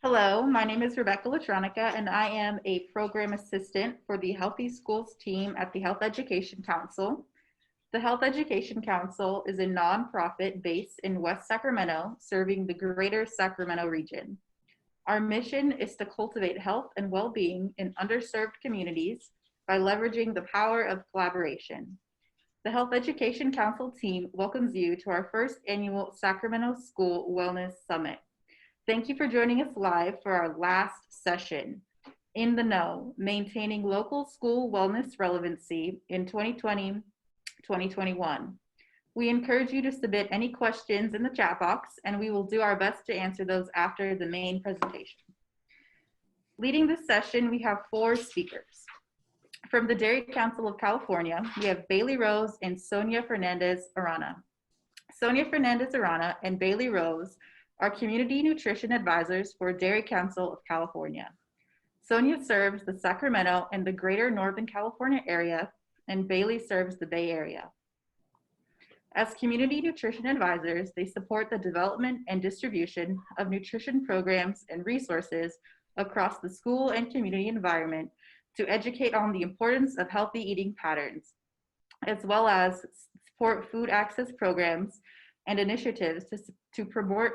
Hello, my name is Rebecca Latronica, and I am a program assistant for the Healthy Schools team at the Health Education Council. The Health Education Council is a nonprofit based in West Sacramento, serving the greater Sacramento region. Our mission is to cultivate health and well-being in underserved communities by leveraging the power of collaboration. The Health Education Council team welcomes you to our first annual Sacramento School Wellness Summit. Thank you for joining us live for our last session, In the Know, Maintaining Local School Wellness Relevancy in 2020-2021. We encourage you to submit any questions in the chat box, and we will do our best to answer those after the main presentation. Leading this session, we have 4 speakers. From the Dairy Council of California, we have Bailey Rose and Sonia Fernandez Arana. Sonia Fernandez Arana and Bailey Rose are community nutrition advisors for Dairy Council of California. Sonia serves the Sacramento and the greater Northern California area, and Bailey serves the Bay Area. As community nutrition advisors, they support the development and distribution of nutrition programs and resources across the school and community environment to educate on the importance of healthy eating patterns, as well as support food access programs and initiatives to promote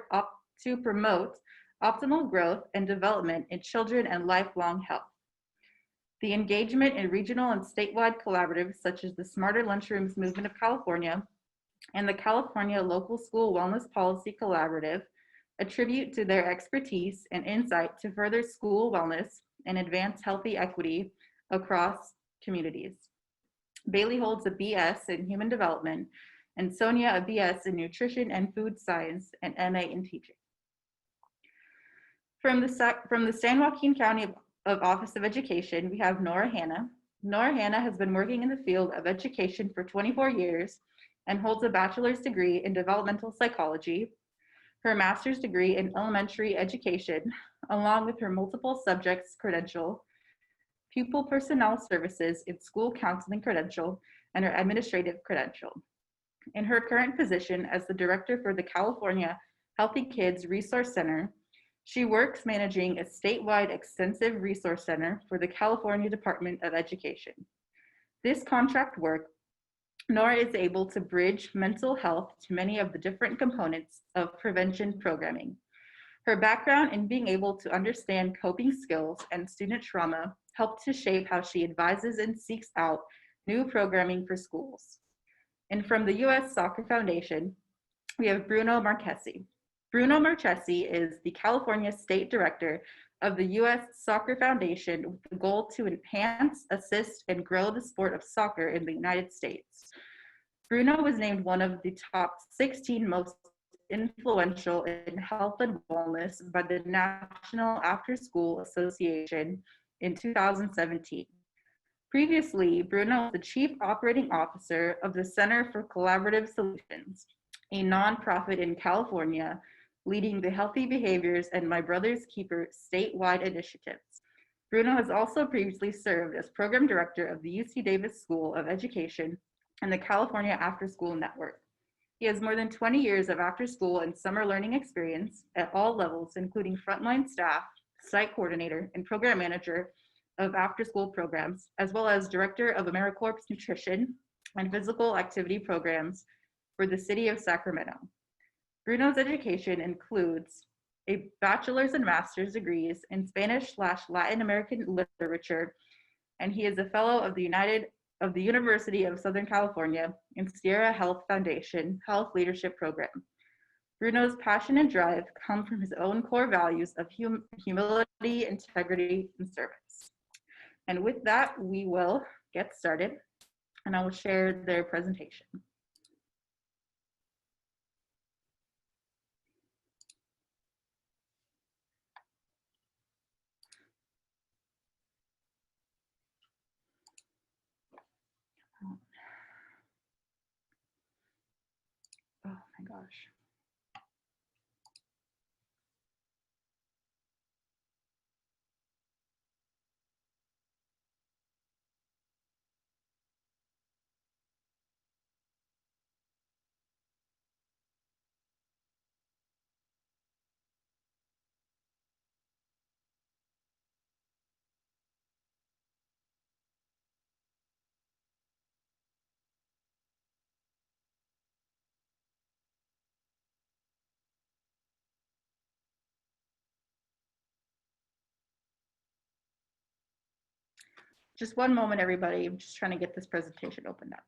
optimal growth and development in children and lifelong health. The engagement in regional and statewide collaboratives such as the Smarter Lunchrooms Movement of California and the California Local School Wellness Policy Collaborative attribute to their expertise and insight to further school wellness and advance healthy equity across communities. Bailey holds a BS in Human Development, and Sonia a BS in Nutrition and Food Science and MA in Teaching. From the San Joaquin County Office of Education, we have Nora Hanna. Nora Hanna has been working in the field of education for 24 years and holds a bachelor's degree in developmental psychology, her master's degree in elementary education, along with her multiple subjects credential, pupil personnel services in school counseling credential, and her administrative credential. In her current position as the director for the California Healthy Kids Resource Center, she works managing a statewide extensive resource center for the California Department of Education. This contract work, Nora is able to bridge mental health to many of the different components of prevention programming. Her background in being able to understand coping skills and student trauma helped to shape how she advises and seeks out new programming for schools. And from the U.S. Soccer Foundation, we have Bruno Marchesi. Bruno Marchesi is the California State Director of the U.S. Soccer Foundation with the goal to enhance, assist, and grow the sport of soccer in the United States. Bruno was named one of the top 16 most influential in health and wellness by the National After School Association in 2017. Previously, Bruno was the Chief Operating Officer of the Center for Collaborative Solutions, a nonprofit in California leading the Healthy Behaviors and My Brother's Keeper statewide initiatives. Bruno has also previously served as Program Director of the UC Davis School of Education and the California After School Network. He has more than 20 years of after-school and summer learning experience at all levels, including frontline staff, site coordinator, and program manager of after-school programs, as well as Director of AmeriCorps Nutrition and Physical Activity Programs for the City of Sacramento. Bruno's education includes a bachelor's and master's degrees in Spanish/Latin American literature, and he is a fellow of the University of Southern California and Sierra Health Foundation Health Leadership Program. Bruno's passion and drive come from his own core values of humility, integrity, and service. And with that, we will get started, and I will share their presentation. Oh my gosh. Just one moment, everybody. I'm just trying to get this presentation opened up.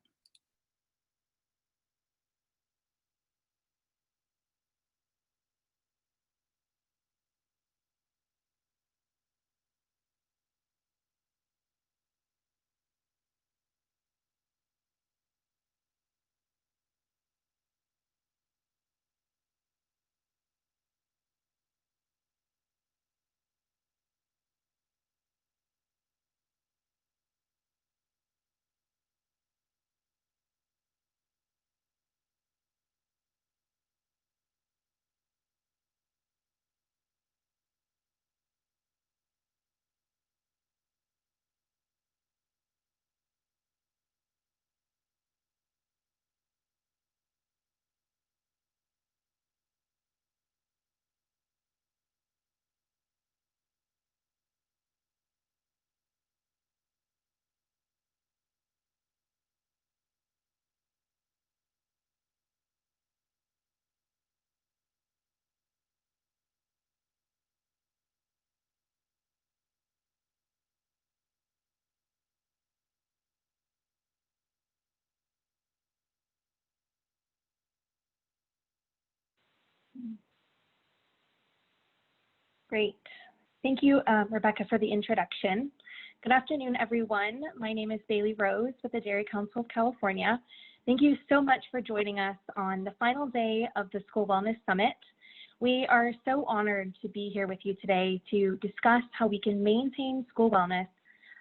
Great. Thank you, Rebecca, for the introduction. Good afternoon, everyone. My name is Bailey Rose with the Dairy Council of California. Thank you so much for joining us on the final day of the School Wellness Summit. We are so honored to be here with you today to discuss how we can maintain school wellness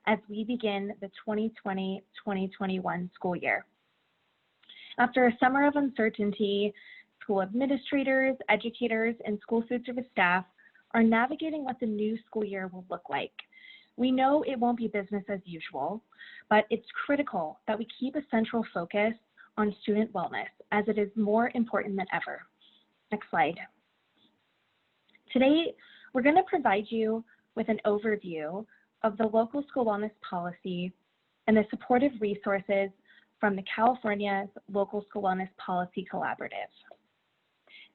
as we begin the 2020-2021 school year. After a summer of uncertainty, school administrators, educators, and school food service staff are navigating what the new school year will look like. We know it won't be business as usual, but it's critical that we keep a central focus on student wellness as it is more important than ever. Next slide. Today, we're going to provide you with an overview of the local school wellness policy and the supportive resources from the California's Local School Wellness Policy Collaborative.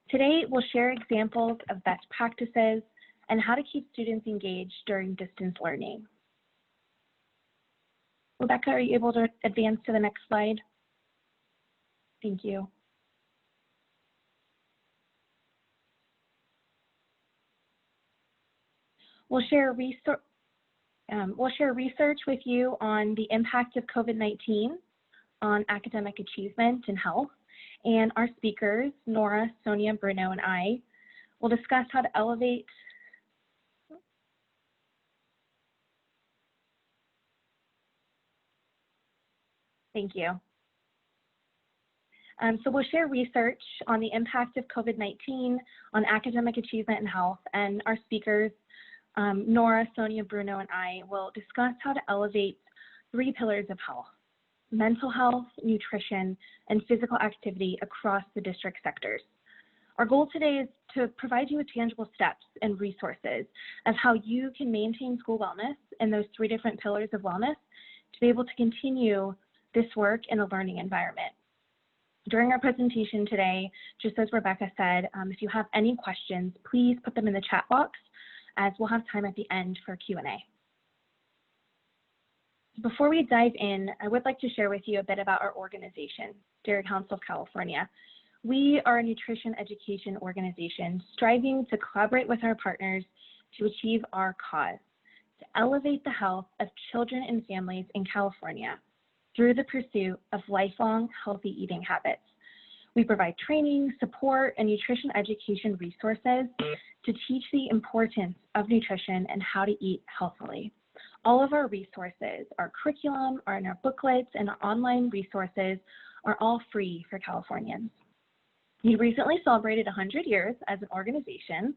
Today, we'll share examples of best practices and how to keep students engaged during distance learning. Rebecca, are you able to advance to the next slide? Thank you. We'll share research with you on the impact of COVID-19 on academic achievement and health. And our speakers, Nora, Sonia, Bruno, and I, will discuss how to elevate Thank you. So we'll share research on the impact of COVID-19 on academic achievement and health, and our speakers, Nora, Sonia, Bruno, and I, will discuss how to elevate 3 pillars of health: mental health, nutrition, and physical activity across the district sectors. Our goal today is to provide you with tangible steps and resources of how you can maintain school wellness and those 3 different pillars of wellness to be able to continue this work in a learning environment. During our presentation today, just as Rebecca said, if you have any questions, please put them in the chat box, as we'll have time at the end for Q&A. Before we dive in, I would like to share with you a bit about our organization, Dairy Council of California. We are a nutrition education organization striving to collaborate with our partners to achieve our cause, to elevate the health of children and families in California through the pursuit of lifelong healthy eating habits. We provide training, support, and nutrition education resources to teach the importance of nutrition and how to eat healthily. All of our resources, our curriculum, and our booklets, and our online resources are all free for Californians. We recently celebrated 100 years as an organization.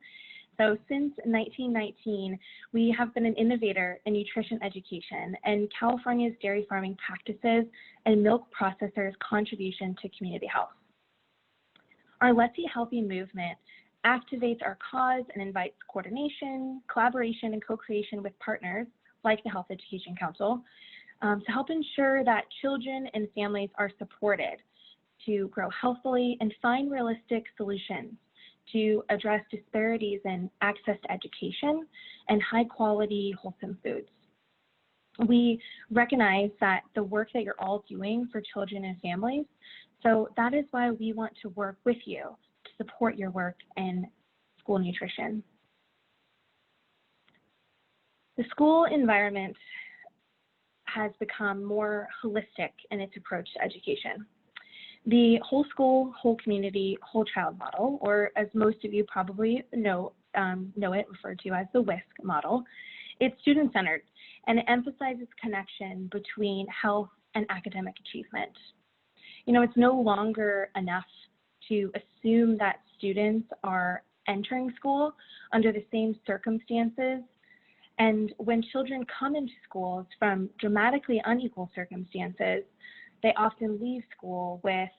So since 1919, we have been an innovator in nutrition education and California's dairy farming practices and milk processors' contribution to community health. Our Let's Eat Healthy movement activates our cause and invites coordination, collaboration, and co-creation with partners like the Health Education Council to help ensure that children and families are supported to grow healthily and find realistic solutions to address disparities in access to education and high quality, wholesome foods. We recognize that the work that you're all doing for children and families, so that is why we want to work with you to support your work in school nutrition. The school environment has become more holistic in its approach to education. The whole school, whole community, whole child model, or as most of you probably know it, referred to as the WISC model, it's student-centered and it emphasizes connection between health and academic achievement. You know, it's no longer enough to assume that students are entering school under the same circumstances. And when children come into schools from dramatically unequal circumstances, they often leave school with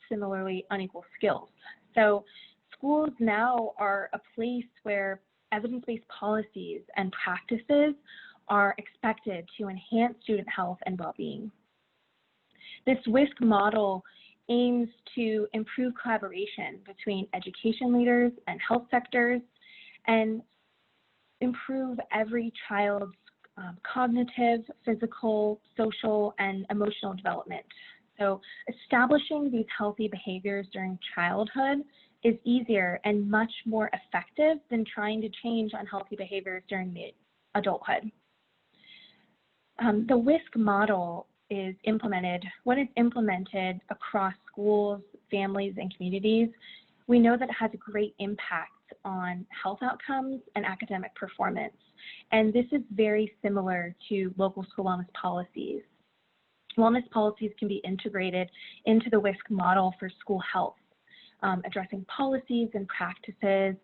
similarly unequal skills. So schools now are a place where evidence-based policies and practices are expected to enhance student health and well-being. This WISC model aims to improve collaboration between education leaders and health sectors and improve every child's cognitive, physical, social, and emotional development. So establishing these healthy behaviors during childhood is easier and much more effective than trying to change unhealthy behaviors during adulthood. The WISC model is implemented, when it's implemented across schools, families, and communities, we know that it has a great impact on health outcomes and academic performance. And this is very similar to local school wellness policies. Wellness policies can be integrated into the WISC model for school health, addressing policies and practices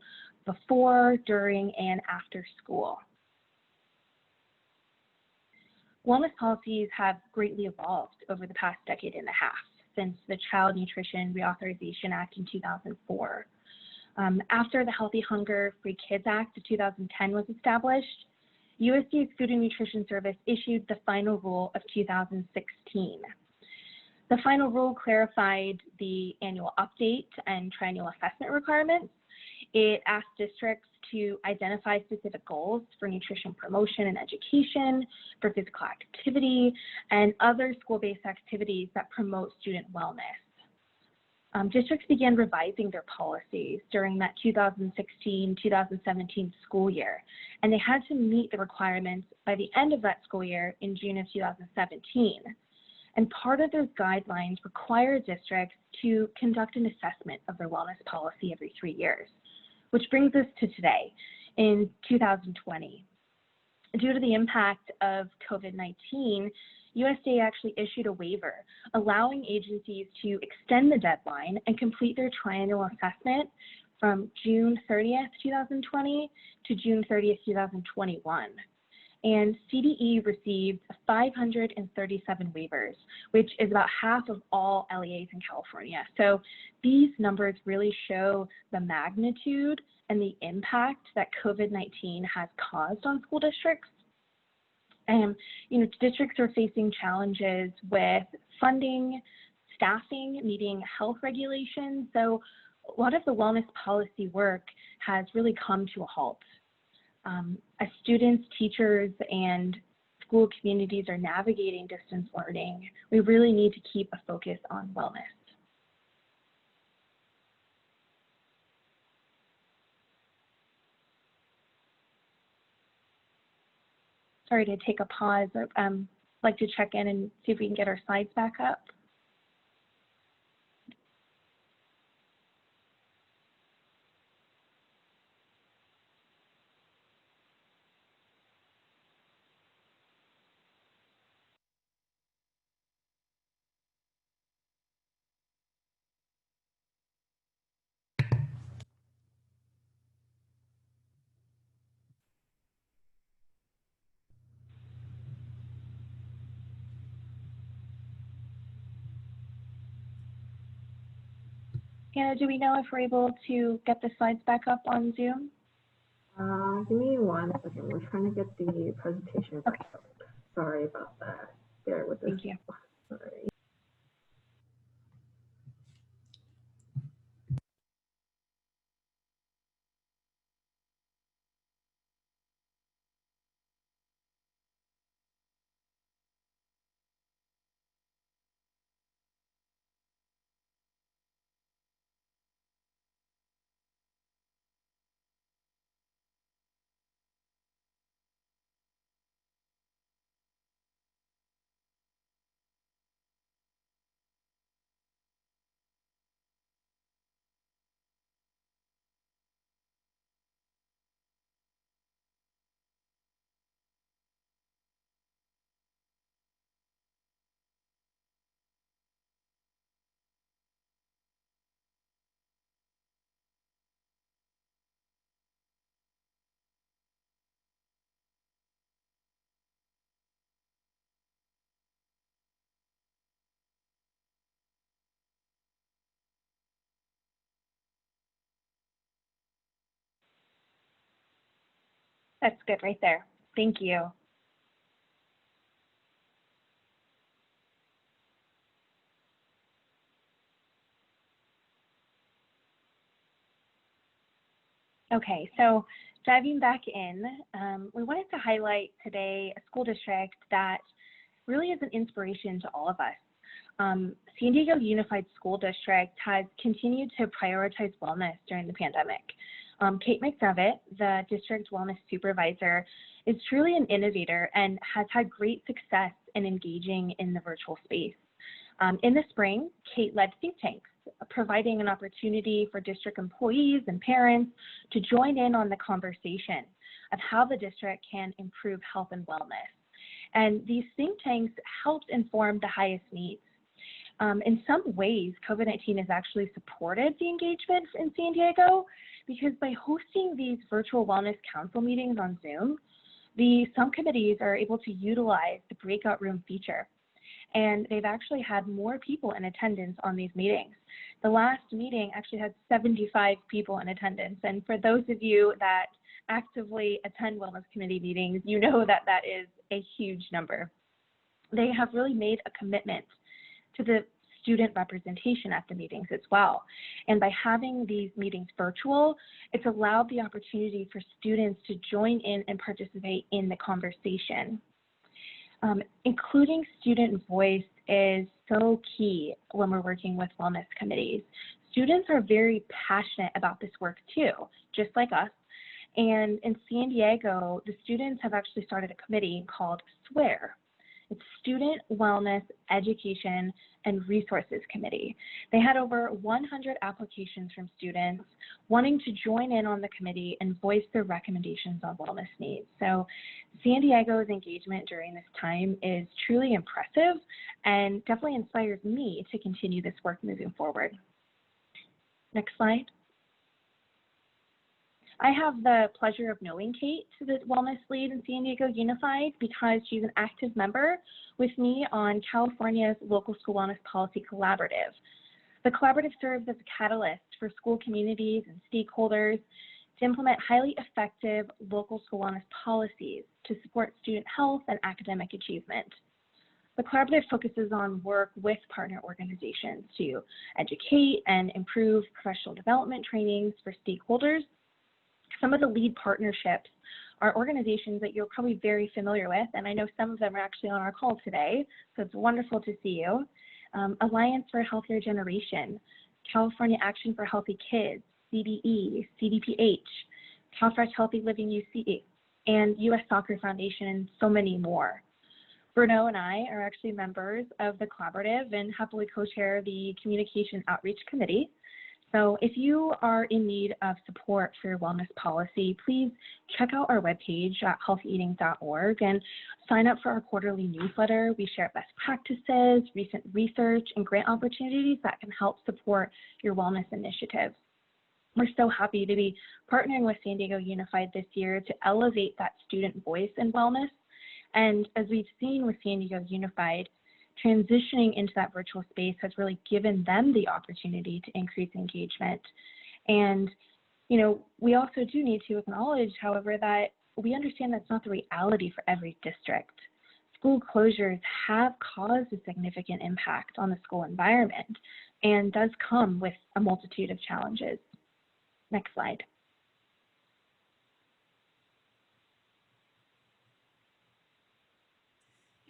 before, during, and after school. Wellness policies have greatly evolved over the past decade and a half since the Child Nutrition Reauthorization Act in 2004. After the Healthy Hunger Free Kids Act of 2010 was established, USDA's Food and Nutrition Service issued the final rule of 2016. The final rule clarified the annual update and triennial assessment requirements. It asked districts to identify specific goals for nutrition promotion and education, for physical activity, and other school-based activities that promote student wellness. Districts began revising their policies during that 2016-2017 school year, and they had to meet the requirements by the end of that school year in June of 2017. And part of those guidelines require districts to conduct an assessment of their wellness policy every 3 years, which brings us to today, in 2020. Due to the impact of COVID-19, USDA actually issued a waiver allowing agencies to extend the deadline and complete their triennial assessment from June 30th, 2020 to June 30th, 2021. And CDE received 537 waivers, which is about half of all LEAs in California. So these numbers really show the magnitude and the impact that COVID-19 has caused on school districts. And, districts are facing challenges with funding, staffing, meeting health regulations. So a lot of the wellness policy work has really come to a halt. As students, teachers, and school communities are navigating distance learning, we really need to keep a focus on wellness. Sorry to take a pause. I'd like to check in and see if we can get our slides back up. Anna, do we know if we're able to get the slides back up on Zoom? Give me 1 second. We're trying to get the presentation back up. Sorry about that. Bear with us. Thank you. Sorry. That's good right there. Thank you. Okay, so diving back in, we wanted to highlight today a school district that really is an inspiration to all of us. San Diego Unified School District has continued to prioritize wellness during the pandemic. Kate McDevitt, the district wellness supervisor, is truly an innovator and has had great success in engaging in the virtual space. In the spring, Kate led think tanks, providing an opportunity for district employees and parents to join in on the conversation of how the district can improve health and wellness. And these think tanks helped inform the highest needs. In some ways, COVID-19 has actually supported the engagement in San Diego, because by hosting these virtual wellness council meetings on Zoom, the subcommittees are able to utilize the breakout room feature. And they've actually had more people in attendance on these meetings. The last meeting actually had 75 people in attendance. And for those of you that actively attend wellness committee meetings, you know that that is a huge number. They have really made a commitment to the student representation at the meetings as well. And by having these meetings virtual, it's allowed the opportunity for students to join in and participate in the conversation. Including student voice is so key when we're working with wellness committees. Students are very passionate about this work too, just like us. And in San Diego, the students have actually started a committee called SWEAR. It's Student Wellness Education and Resources Committee. They had over 100 applications from students wanting to join in on the committee and voice their recommendations on wellness needs. So San Diego's engagement during this time is truly impressive and definitely inspires me to continue this work moving forward. Next slide. I have the pleasure of knowing Kate, the wellness lead in San Diego Unified, because she's an active member with me on California's Local School Wellness Policy Collaborative. The collaborative serves as a catalyst for school communities and stakeholders to implement highly effective local school wellness policies to support student health and academic achievement. The collaborative focuses on work with partner organizations to educate and improve professional development trainings for stakeholders. Some of the lead partnerships are organizations that you're probably very familiar with, and I know some of them are actually on our call today, so it's wonderful to see you. Alliance for a Healthier Generation, California Action for Healthy Kids, CDE, CDPH, CalFresh Healthy Living UC, and US Soccer Foundation, and so many more. Bruno and I are actually members of the collaborative and happily co-chair the Communication Outreach Committee. So if you are in need of support for your wellness policy, please check out our webpage at healthyeating.org and sign up for our quarterly newsletter. We share best practices, recent research, and grant opportunities that can help support your wellness initiatives. We're so happy to be partnering with San Diego Unified this year to elevate that student voice in wellness. And as we've seen with San Diego Unified, transitioning into that virtual space has really given them the opportunity to increase engagement. And, you know, we also do need to acknowledge, however, that we understand that's not the reality for every district. School closures have caused a significant impact on the school environment and does come with a multitude of challenges. Next slide.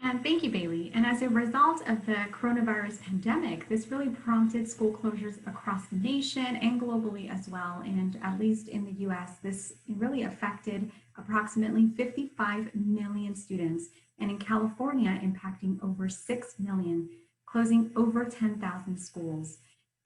And thank you, Bailey. And as a result of the coronavirus pandemic, this really prompted school closures across the nation and globally as well. And at least in the US, this really affected approximately 55 million students, and in California, impacting over 6 million, closing over 10,000 schools.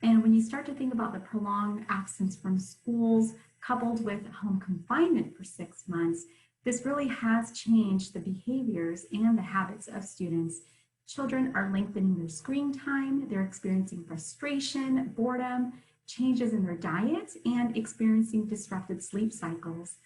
And when you start to think about the prolonged absence from schools, coupled with home confinement for 6 months, this really has changed the behaviors and the habits of students. Children are lengthening their screen time, they're experiencing frustration, boredom, changes in their diet, and experiencing disrupted sleep cycles.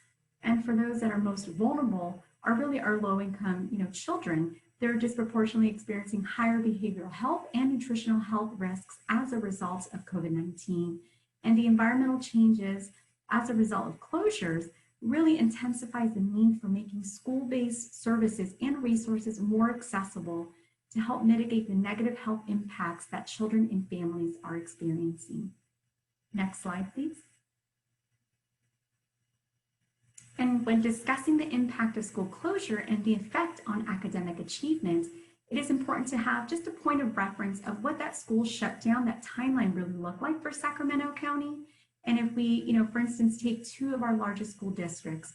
And for those that are most vulnerable are really our low-income, children. They're disproportionately experiencing higher behavioral health and nutritional health risks as a result of COVID-19. And the environmental changes as a result of closures really intensifies the need for making school-based services and resources more accessible to help mitigate the negative health impacts that children and families are experiencing. Next slide, please. And when discussing the impact of school closure and the effect on academic achievement, it is important to have just a point of reference of what that school shutdown, that timeline really looked like for Sacramento County. And if we, for instance, take two of our largest school districts,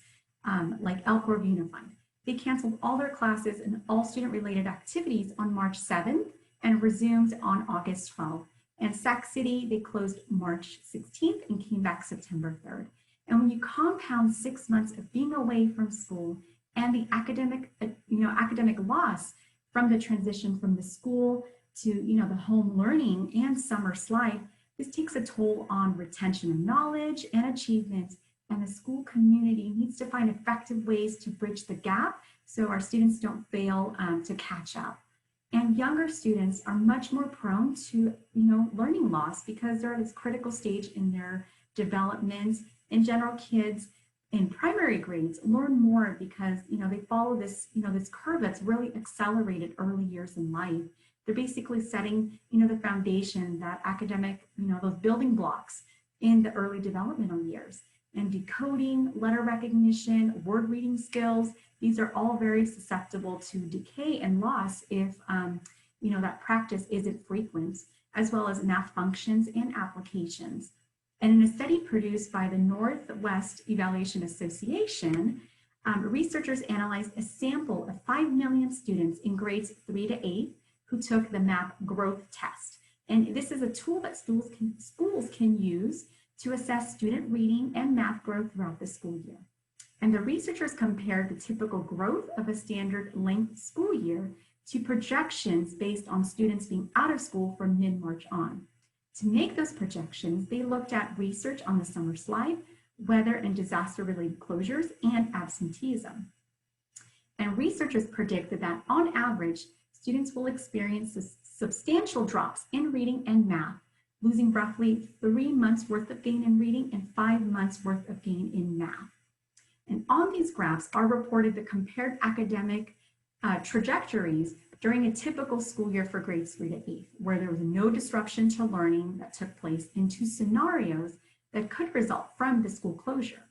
like Elk Grove Unified, they canceled all their classes and all student-related activities on March 7th and resumed on August 12th. And Sac City, they closed March 16th and came back September 3rd. And when you compound 6 months of being away from school and the academic loss from the transition from the school to, the home learning and summer slide, this takes a toll on retention of knowledge and achievement. And the school community needs to find effective ways to bridge the gap so our students don't fail to catch up. And younger students are much more prone to, learning loss because they're at this critical stage in their development. In general, kids in primary grades learn more because, they follow this, this curve that's really accelerated early years in life. They're basically setting, the foundation, that academic, those building blocks in the early developmental years. And decoding, letter recognition, word reading skills, these are all very susceptible to decay and loss if, that practice isn't frequent, as well as math functions and applications. And in a study produced by the Northwest Evaluation Association, researchers analyzed a sample of 5 million students in grades 3 to 8 who took the MAP growth test. And this is a tool that schools can use to assess student reading and math growth throughout the school year. And the researchers compared the typical growth of a standard length school year to projections based on students being out of school from mid-March on. To make those projections, they looked at research on the summer slide, weather and disaster-related closures, and absenteeism. And researchers predicted that on average, students will experience substantial drops in reading and math, losing roughly 3 months worth of gain in reading and 5 months worth of gain in math. And on these graphs are reported the compared academic trajectories during a typical school year for grades 3 to 8, where there was no disruption to learning that took place, into scenarios that could result from the school closure.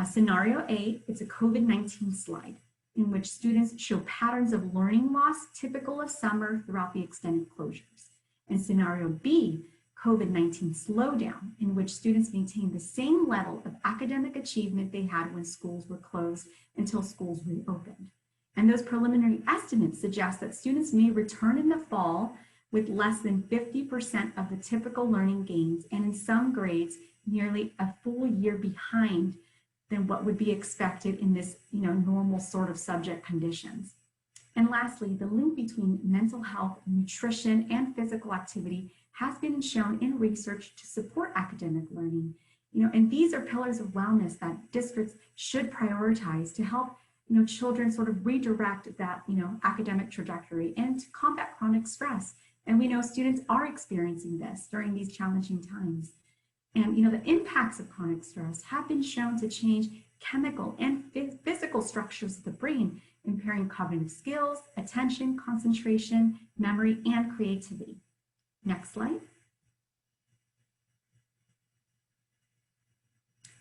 Scenario A, it's a COVID-19 slide in which students show patterns of learning loss typical of summer throughout the extended closures. And scenario B, COVID-19 slowdown, in which students maintain the same level of academic achievement they had when schools were closed until schools reopened. And those preliminary estimates suggest that students may return in the fall with less than 50% of the typical learning gains, and in some grades, nearly a full year behind than what would be expected in this normal sort of subject conditions. And lastly, the link between mental health, nutrition, and physical activity has been shown in research to support academic learning. And these are pillars of wellness that districts should prioritize to help children sort of redirect that academic trajectory and to combat chronic stress. And we know students are experiencing this during these challenging times. And the impacts of chronic stress have been shown to change chemical and physical structures of the brain, impairing cognitive skills, attention, concentration, memory, and creativity. Next slide.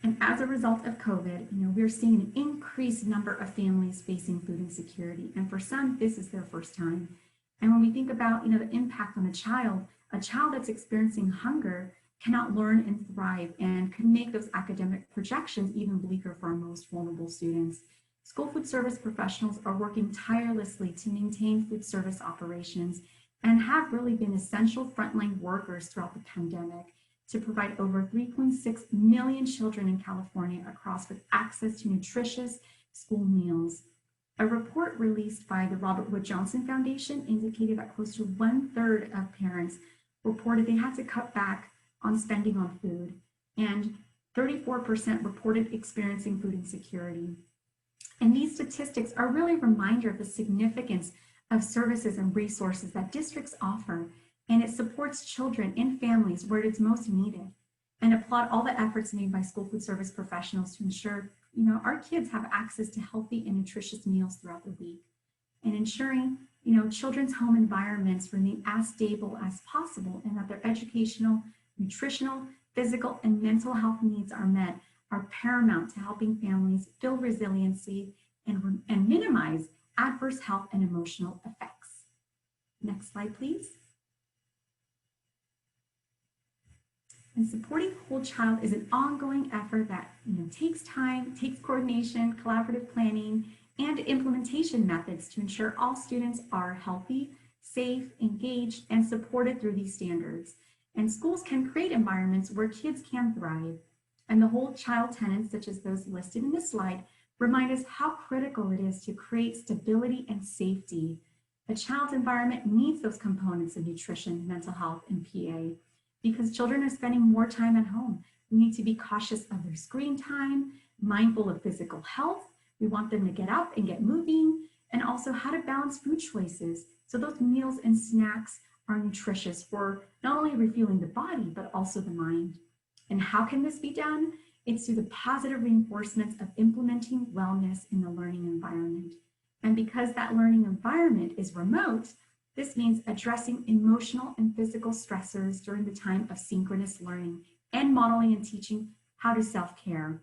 And as a result of COVID, we're seeing an increased number of families facing food insecurity. And for some, this is their first time. And when we think about, the impact on a child that's experiencing hunger cannot learn and thrive and can make those academic projections even bleaker for our most vulnerable students. School food service professionals are working tirelessly to maintain food service operations and have really been essential frontline workers throughout the pandemic to provide over 3.6 million children in California across with access to nutritious school meals. A report released by the Robert Wood Johnson Foundation indicated that close to 1/3 of parents reported they had to cut back on spending on food, and 34% reported experiencing food insecurity. And these statistics are really a reminder of the significance of services and resources that districts offer, and it supports children and families where it's most needed. And applaud all the efforts made by school food service professionals to ensure, our kids have access to healthy and nutritious meals throughout the week, and ensuring, children's home environments remain as stable as possible and that their educational, nutritional, physical, and mental health needs are met are paramount to helping families build resiliency and minimize adverse health and emotional effects. Next slide, please. And supporting whole child is an ongoing effort that takes time, takes coordination, collaborative planning, and implementation methods to ensure all students are healthy, safe, engaged, and supported through these standards. And schools can create environments where kids can thrive. And the whole child tenets, such as those listed in this slide, remind us how critical it is to create stability and safety. A child's environment needs those components of nutrition, mental health, and PA. Because children are spending more time at home. We need to be cautious of their screen time, mindful of physical health. We want them to get up and get moving, and also how to balance food choices so those meals and snacks are nutritious for not only refueling the body, but also the mind. And how can this be done? It's through the positive reinforcements of implementing wellness in the learning environment. And because that learning environment is remote, this means addressing emotional and physical stressors during the time of synchronous learning and modeling and teaching how to self-care.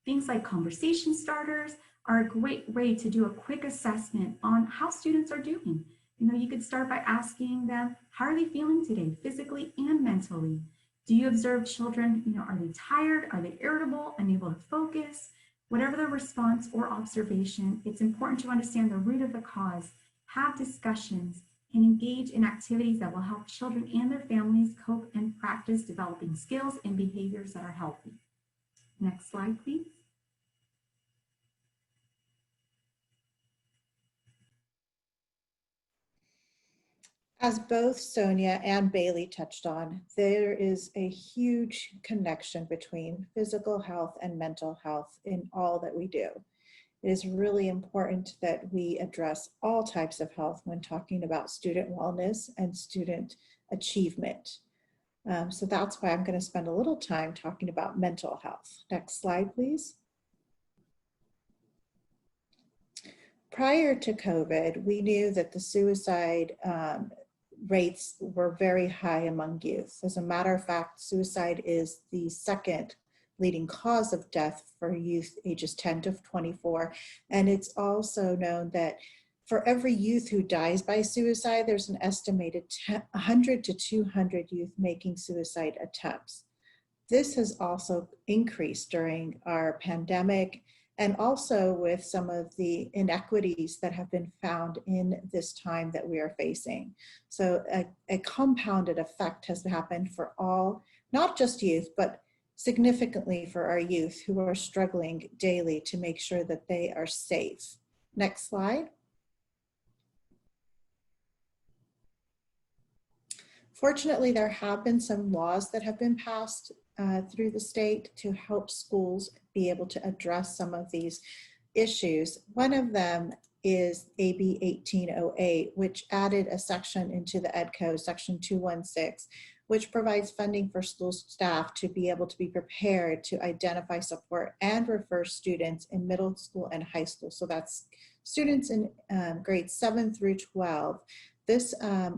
Things like conversation starters are a great way to do a quick assessment on how students are doing. You could start by asking them, how are they feeling today, physically and mentally? Do you observe children, are they tired? Are they irritable, unable to focus? Whatever the response or observation, it's important to understand the root of the cause, have discussions, and engage in activities that will help children and their families cope and practice developing skills and behaviors that are healthy. Next slide, please. As both Sonia and Bailey touched on, there is a huge connection between physical health and mental health in all that we do. It is really important that we address all types of health when talking about student wellness and student achievement. So that's why I'm going to spend a little time talking about mental health. Next slide, please. Prior to COVID, we knew that the suicide rates were very high among youth. As a matter of fact, suicide is the second leading cause of death for youth ages 10 to 24. And it's also known that for every youth who dies by suicide, there's an estimated 100 to 200 youth making suicide attempts. This has also increased during our pandemic and also with some of the inequities that have been found in this time that we are facing. So a compounded effect has happened for all, not just youth, but significantly for our youth who are struggling daily to make sure that they are safe. Next slide. Fortunately, there have been some laws that have been passed through the state to help schools be able to address some of these issues. One of them is AB 1808, which added a section into the Ed Code, section 216, which provides funding for school staff to be able to be prepared to identify, support, and refer students in middle school and high school. So that's students in grades 7 through 12. This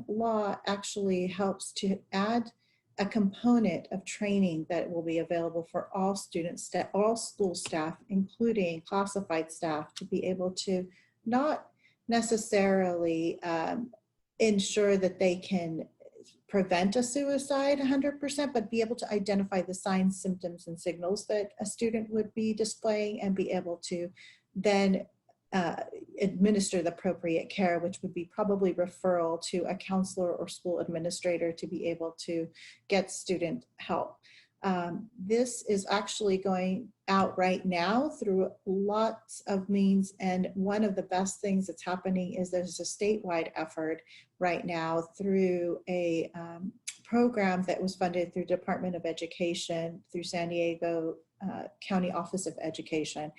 law actually helps to add a component of training that will be available for all students, all school staff, including classified staff, to be able to not necessarily ensure that they can prevent a suicide 100%, but be able to identify the signs, symptoms, and signals that a student would be displaying and be able to then administer the appropriate care, which would be probably referral to a counselor or school administrator to be able to get student help. This is actually going out right now through lots of means, and one of the best things that's happening is there's a statewide effort right now through a program that was funded through Department of Education, through San Diego County Office of Education.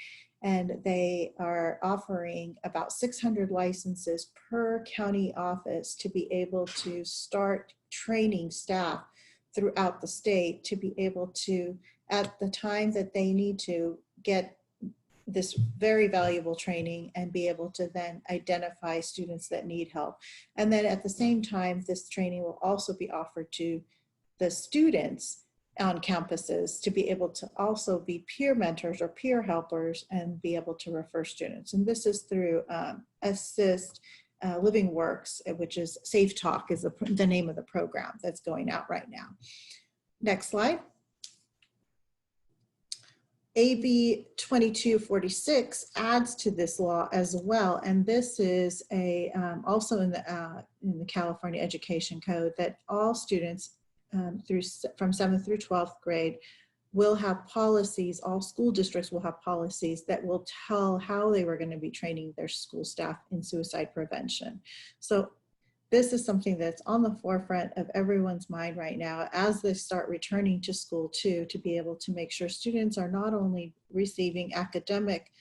And they are offering about 600 licenses per county office to be able to start training staff throughout the state to be able to, at the time that they need to, get this very valuable training and be able to then identify students that need help. And then at the same time, this training will also be offered to the students on campuses to be able to also be peer mentors or peer helpers and be able to refer students. And this is through Assist Living Works, which is Safe Talk is the name of the program that's going out right now. Next slide. AB 2246 adds to this law as well, and this is a also in the California Education Code that all students from 7th through 12th grade will have policies. All school districts will have policies that will tell how they were going to be training their school staff in suicide prevention. So this is something that's on the forefront of everyone's mind right now as they start returning to school too, to be able to make sure students are not only receiving academic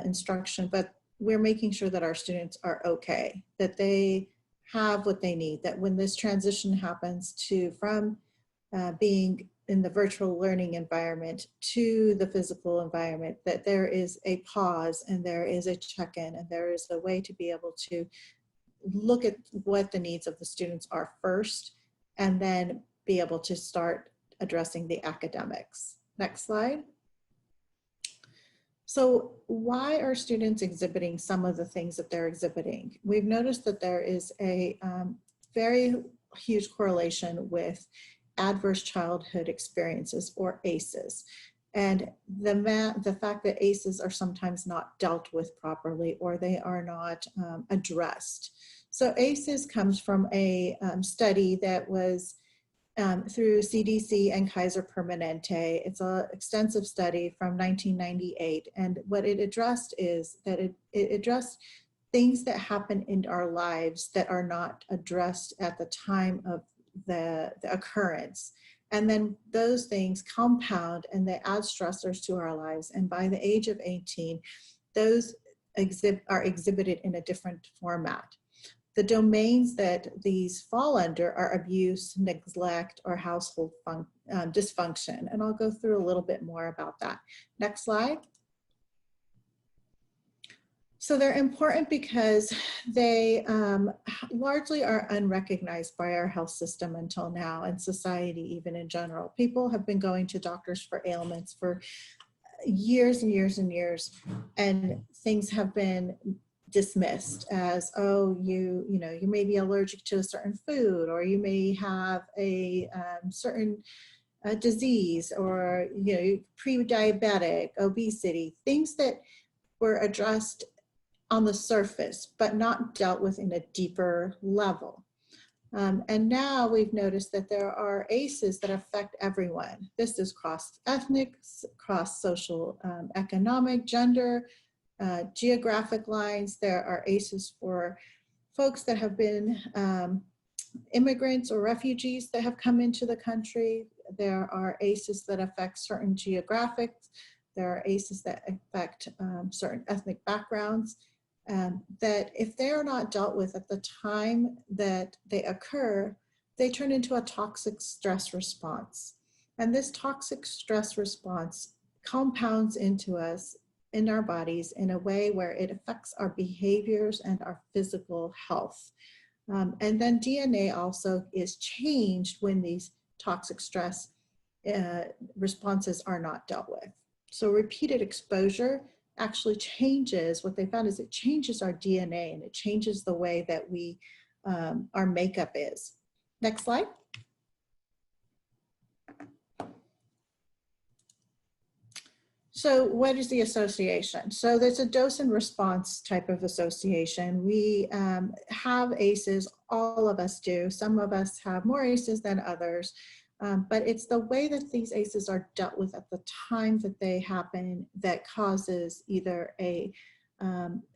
instruction, but we're making sure that our students are okay, that they have what they need, that when this transition happens from being in the virtual learning environment to the physical environment, that there is a pause and there is a check-in and there is a way to be able to look at what the needs of the students are first, and then be able to start addressing the academics. Next slide. So why are students exhibiting some of the things that they're exhibiting? We've noticed that there is a very huge correlation with adverse childhood experiences, or ACEs. And the fact that ACEs are sometimes not dealt with properly, or they are not addressed. So ACEs comes from a study that was through CDC and Kaiser Permanente. It's an extensive study from 1998. And what it addressed is that it addressed things that happen in our lives that are not addressed at the time of the occurrence. And then those things compound and they add stressors to our lives. And by the age of 18, those are exhibited in a different format. The domains that these fall under are abuse, neglect, or household dysfunction. And I'll go through a little bit more about that. Next slide. So they're important because they largely are unrecognized by our health system until now, and society even in general. People have been going to doctors for ailments for years and years and years, and things have been dismissed as, oh, you may be allergic to a certain food, or you may have a certain disease, or pre-diabetic, obesity, things that were addressed on the surface, but not dealt with in a deeper level. And now we've noticed that there are ACEs that affect everyone. This is cross-ethnic, cross-social, economic, gender, geographic lines. There are ACEs for folks that have been immigrants or refugees that have come into the country. There are ACEs that affect certain geographics. There are ACEs that affect certain ethnic backgrounds. That if they are not dealt with at the time that they occur, they turn into a toxic stress response. And this toxic stress response compounds into us in our bodies in a way where it affects our behaviors and our physical health. And then DNA also is changed when these toxic stress responses are not dealt with. So repeated exposure actually changes, what they found is it changes our DNA and it changes the way that we, our makeup is. Next slide. So what is the association? So there's a dose and response type of association. We have ACEs, all of us do. Some of us have more ACEs than others, but it's the way that these ACEs are dealt with at the time that they happen that causes either a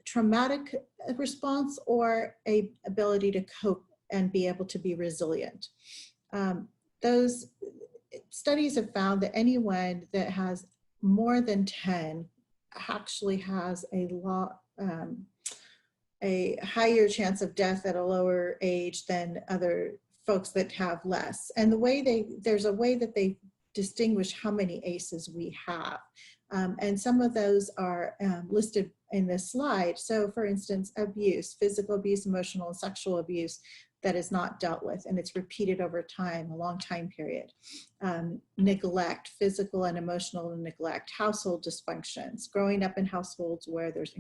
traumatic response or a ability to cope and be able to be resilient. Those studies have found that anyone that has more than 10 actually has a higher chance of death at a lower age than other folks that have less. And there's a way that they distinguish how many ACEs we have. And some of those are listed in this slide. So for instance, abuse, physical abuse, emotional and sexual abuse that is not dealt with, and it's repeated over time, a long time period. Neglect, physical and emotional neglect, household dysfunctions, growing up in households where there's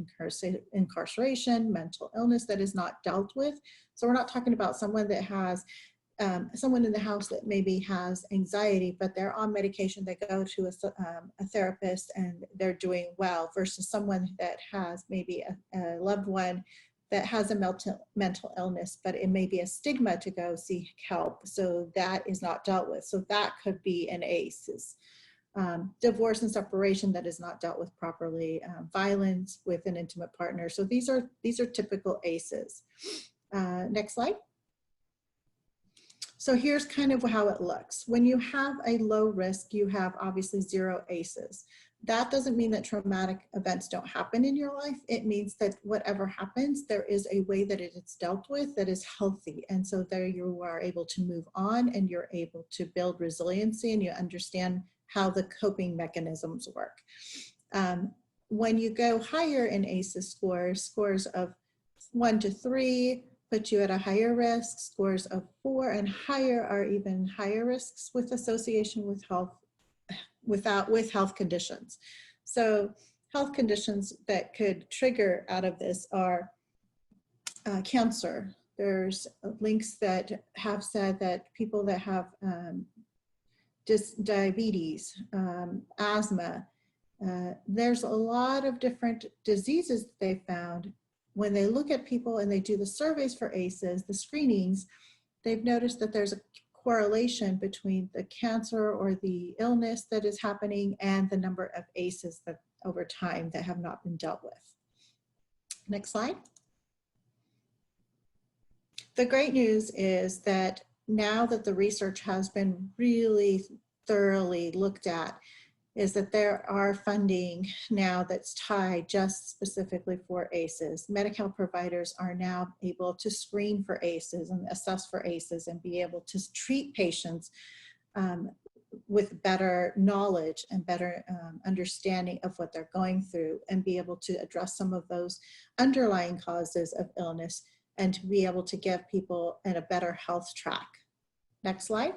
incarceration, mental illness that is not dealt with. So we're not talking about someone that has someone in the house that maybe has anxiety, but they're on medication, they go to a therapist and they're doing well, versus someone that has maybe a loved one that has a mental illness, but it may be a stigma to go seek help. So that is not dealt with. So that could be an ACEs. Divorce and separation that is not dealt with properly, violence with an intimate partner. So these are typical ACEs. Next slide. So here's kind of how it looks. When you have a low risk, you have obviously 0 ACEs. That doesn't mean that traumatic events don't happen in your life. It means that whatever happens, there is a way that it is dealt with that is healthy. And so there you are able to move on, and you're able to build resiliency, and you understand how the coping mechanisms work. When you go higher in ACEs scores of 1 to 3, put you at a higher risk. Scores of 4 and higher are even higher risks with association with health, with health conditions. So health conditions that could trigger out of this are cancer. There's links that have said that people that have diabetes, asthma, there's a lot of different diseases that they found. When they look at people and they do the surveys for ACEs, the screenings, they've noticed that there's a correlation between the cancer or the illness that is happening and the number of ACEs that over time that have not been dealt with. Next slide. The great news is that now that the research has been really thoroughly looked at, is that there are funding now that's tied just specifically for ACEs. Medi-Cal providers are now able to screen for ACEs and assess for ACEs and be able to treat patients with better knowledge and better understanding of what they're going through, and be able to address some of those underlying causes of illness, and to be able to give people in a better health track. Next slide.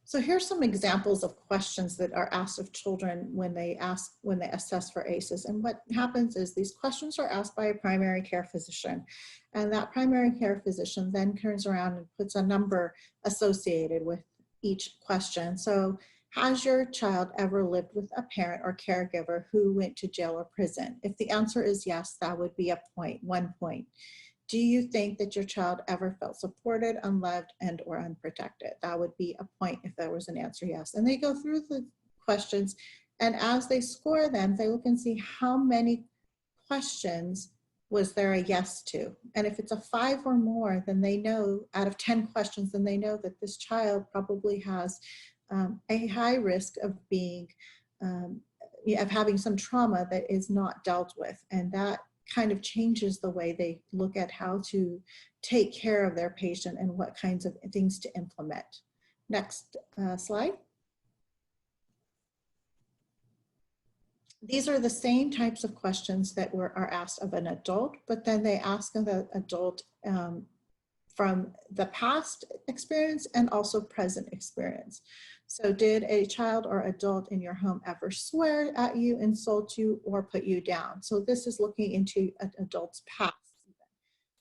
So here's some examples of questions that are asked of children when they assess for ACEs. And what happens is these questions are asked by a primary care physician. And that primary care physician then turns around and puts a number associated with each question. So, has your child ever lived with a parent or caregiver who went to jail or prison? If the answer is yes, that would be a point, 1 point. Do you think that your child ever felt supported, unloved, and or unprotected? That would be a point if there was an answer yes. And they go through the questions, and as they score them, they look and see how many questions was there a yes to. And if it's a 5 or more, then they know, out of 10 questions, then they know that this child probably has a high risk of being, of having some trauma that is not dealt with. And that kind of changes the way they look at how to take care of their patient and what kinds of things to implement. Next slide. These are the same types of questions that are asked of an adult, but then they ask of the adult from the past experience and also present experience. So did a child or adult in your home ever swear at you, insult you, or put you down? So this is looking into an adult's past.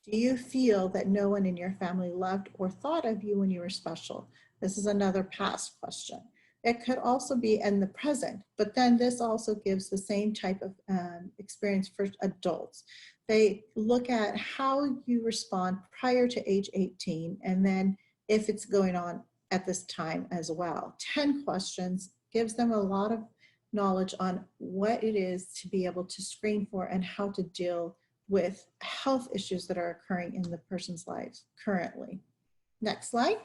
Do you feel that no one in your family loved or thought of you when you were special? This is another past question. It could also be in the present, but then this also gives the same type of experience for adults. They look at how you respond prior to age 18, and then if it's going on at this time as well. 10 questions gives them a lot of knowledge on what it is to be able to screen for and how to deal with health issues that are occurring in the person's lives currently. Next slide.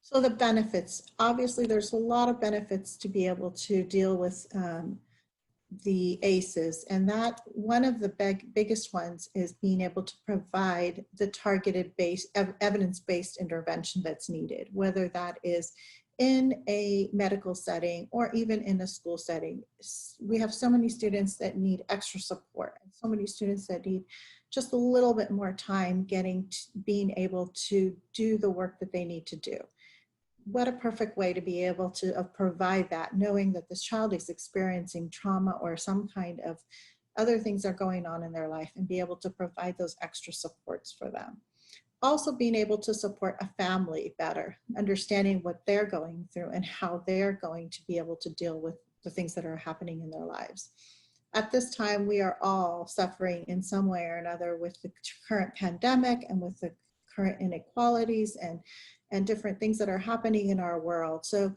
So the benefits, obviously there's a lot of benefits to be able to deal with the ACEs, and that one of the biggest ones is being able to provide the targeted evidence-based intervention that's needed, whether that is in a medical setting or even in a school setting. We have so many students that need extra support, and so many students that need just a little bit more time being able to do the work that they need to do. What a perfect way to be able to provide that, knowing that this child is experiencing trauma or some kind of other things are going on in their life, and be able to provide those extra supports for them. Also being able to support a family better, understanding what they're going through and how they're going to be able to deal with the things that are happening in their lives. At this time, we are all suffering in some way or another with the current pandemic and with the current inequalities and different things that are happening in our world. So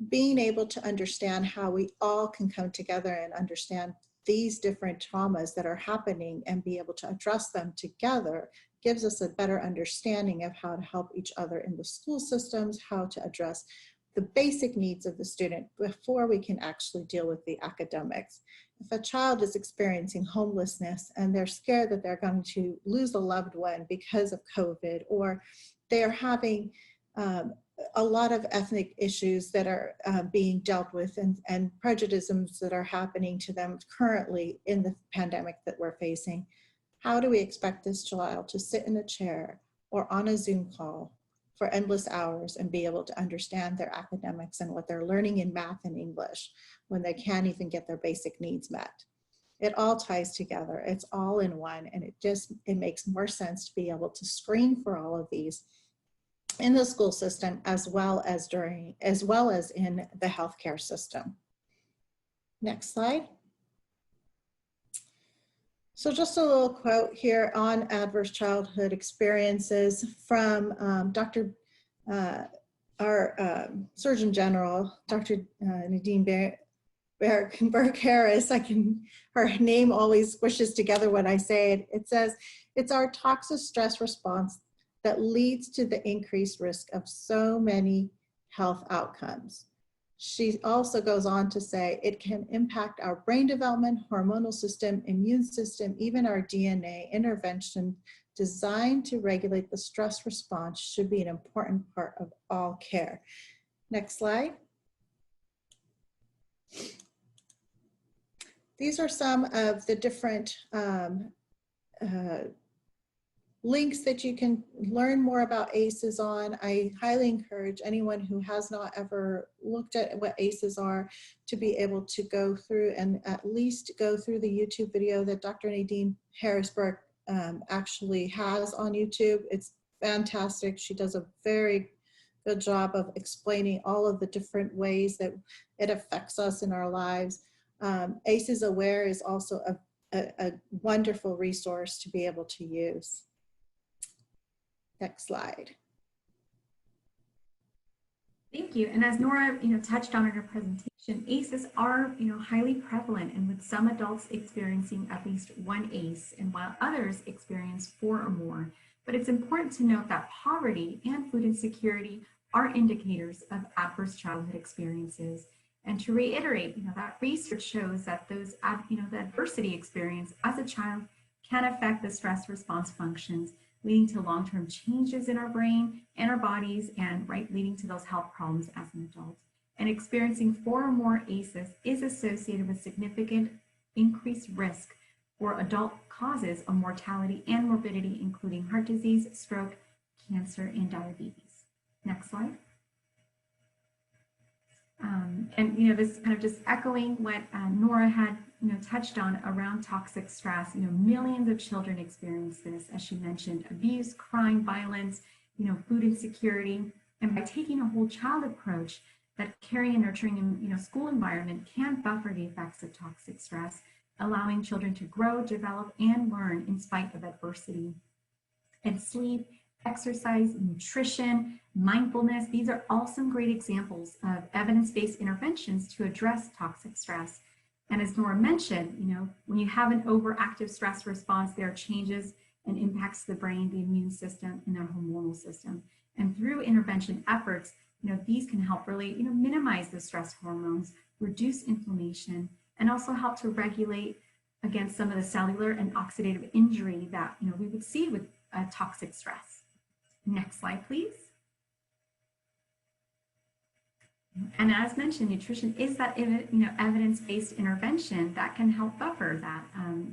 being able to understand how we all can come together and understand these different traumas that are happening and be able to address them together gives us a better understanding of how to help each other in the school systems, how to address the basic needs of the student before we can actually deal with the academics. If a child is experiencing homelessness and they're scared that they're going to lose a loved one because of COVID, or they're having a lot of ethnic issues that are being dealt with, and prejudices that are happening to them currently in the pandemic that we're facing, how do we expect this child to sit in a chair or on a Zoom call for endless hours and be able to understand their academics and what they're learning in math and English when they can't even get their basic needs met? It all ties together. It's all in one, and it makes more sense to be able to screen for all of these in the school system as well as in the healthcare system. Next slide. So just a little quote here on adverse childhood experiences from our Surgeon General, Dr. Nadine Burke-Harris. Her name always squishes together when I say it. It says, "It's our toxic stress response that leads to the increased risk of so many health outcomes." She also goes on to say, "It can impact our brain development, hormonal system, immune system, even our DNA. Intervention designed to regulate the stress response should be an important part of all care." Next slide. These are some of the different links that you can learn more about ACEs on. I highly encourage anyone who has not ever looked at what ACEs are to be able to go through and at least go through the YouTube video that Dr. Nadine Harrisburg actually has on YouTube. It's fantastic. She does a very good job of explaining all of the different ways that it affects us in our lives. ACEs Aware is also a wonderful resource to be able to use. Next slide. Thank you. And as Nora, touched on in her presentation, ACEs are, highly prevalent, and with some adults experiencing at least one ACE, and while others experience 4 or more. But it's important to note that poverty and food insecurity are indicators of adverse childhood experiences. And to reiterate, that research shows that the adversity experience as a child can affect the stress response functions, leading to long-term changes in our brain and our bodies, and leading to those health problems as an adult. And experiencing 4 or more ACEs is associated with significant increased risk for adult causes of mortality and morbidity, including heart disease, stroke, cancer, and diabetes. Next slide. And this kind of just echoing what Nora had touched on around toxic stress. Millions of children experience this, as she mentioned: abuse, crime, violence, food insecurity. And by taking a whole child approach, that caring and nurturing school environment can buffer the effects of toxic stress, allowing children to grow, develop, and learn in spite of adversity. And sleep, exercise, nutrition, mindfulness, these are all some great examples of evidence-based interventions to address toxic stress. And as Nora mentioned, when you have an overactive stress response, there are changes and impacts to the brain, the immune system, and our hormonal system. And through intervention efforts, these can help really, minimize the stress hormones, reduce inflammation, and also help to regulate against some of the cellular and oxidative injury that we would see with toxic stress. Next slide, please. And as mentioned, nutrition is that evidence-based intervention that can help buffer that.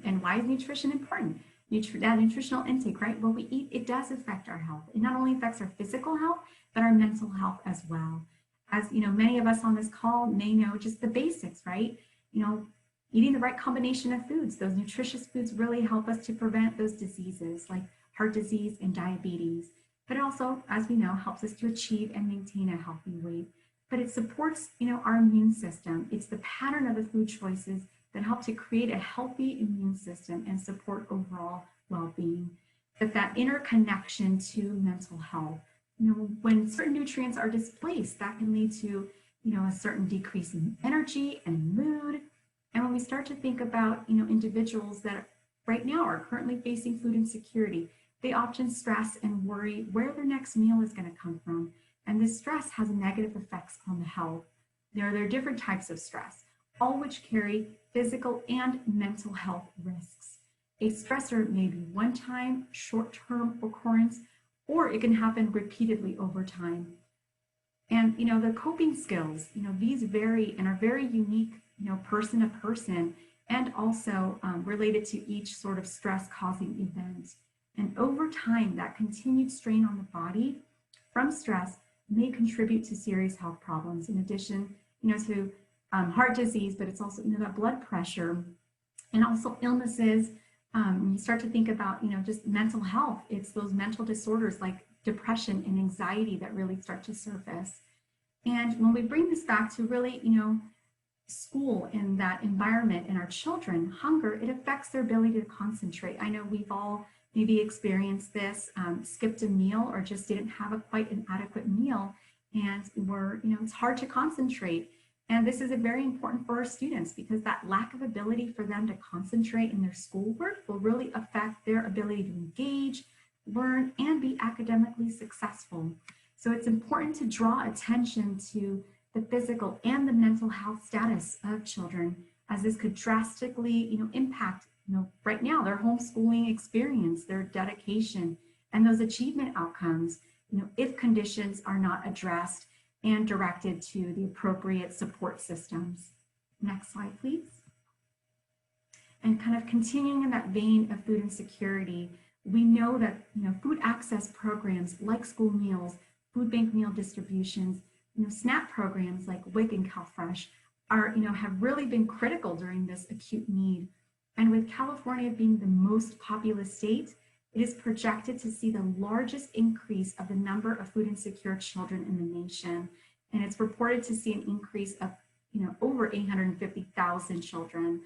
And why is nutrition important? That nutritional intake, right? What we eat, it does affect our health. It not only affects our physical health, but our mental health as well. As many of us on this call may know just the basics, right? Eating the right combination of foods. Those nutritious foods really help us to prevent those diseases like heart disease and diabetes. But it also, as we know, helps us to achieve and maintain a healthy weight. But it supports, our immune system. It's the pattern of the food choices that help to create a healthy immune system and support overall well-being. But that interconnection to mental health, when certain nutrients are displaced, that can lead to, a certain decrease in energy and mood. And when we start to think about, individuals that right now are currently facing food insecurity, they often stress and worry where their next meal is going to come from. And this stress has negative effects on the health. There are different types of stress, all which carry physical and mental health risks. A stressor may be one-time, short-term occurrence, or it can happen repeatedly over time. And, the coping skills, these vary and are very unique, person to person, and also related to each sort of stress-causing event. And over time, that continued strain on the body from stress may contribute to serious health problems, in addition, to heart disease, but it's also, that blood pressure and also illnesses. When you start to think about, just mental health, it's those mental disorders like depression and anxiety that really start to surface. And when we bring this back to really, school and that environment and our children, hunger, it affects their ability to concentrate. I know we've all maybe experienced this, skipped a meal or just didn't have quite an adequate meal, and it's hard to concentrate. And this is very important for our students because that lack of ability for them to concentrate in their schoolwork will really affect their ability to engage, learn, and be academically successful. So it's important to draw attention to the physical and the mental health status of children, as this could drastically, impact, right now their homeschooling experience, their dedication, and those achievement outcomes, if conditions are not addressed and directed to the appropriate support systems. Next slide, please. And kind of continuing in that vein of food insecurity, we know that, food access programs like school meals, food bank meal distributions, SNAP programs like WIC and CalFresh are, have really been critical during this acute need. And with California being the most populous state, it is projected to see the largest increase of the number of food insecure children in the nation. And it's reported to see an increase of, over 850,000 children.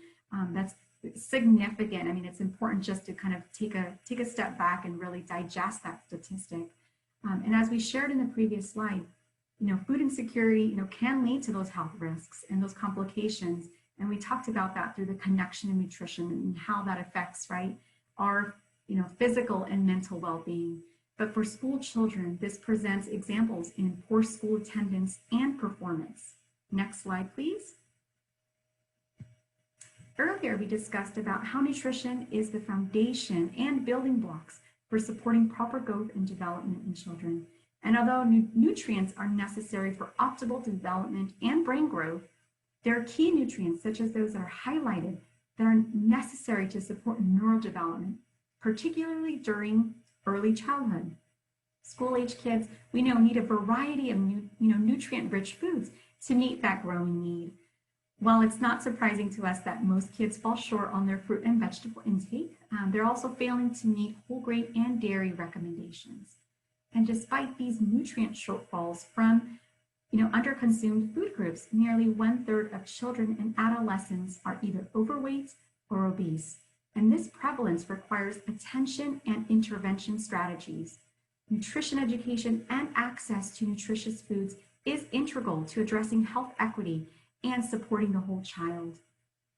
That's significant. I mean, it's important just to kind of take a step back and really digest that statistic. And as we shared in the previous slide, food insecurity, can lead to those health risks and those complications. And we talked about that through the connection of nutrition and how that affects, right, our, physical and mental well-being. But for school children, this presents examples in poor school attendance and performance. Next slide, please. Earlier, we discussed about how nutrition is the foundation and building blocks for supporting proper growth and development in children. And although nutrients are necessary for optimal development and brain growth, there are key nutrients, such as those that are highlighted, that are necessary to support neural development, particularly during early childhood. School-age kids, we know, need a variety of nutrient-rich foods to meet that growing need. While it's not surprising to us that most kids fall short on their fruit and vegetable intake, they're also failing to meet whole grain and dairy recommendations. And despite these nutrient shortfalls from underconsumed food groups, nearly 1/3 of children and adolescents are either overweight or obese. And this prevalence requires attention and intervention strategies. Nutrition education and access to nutritious foods is integral to addressing health equity and supporting the whole child.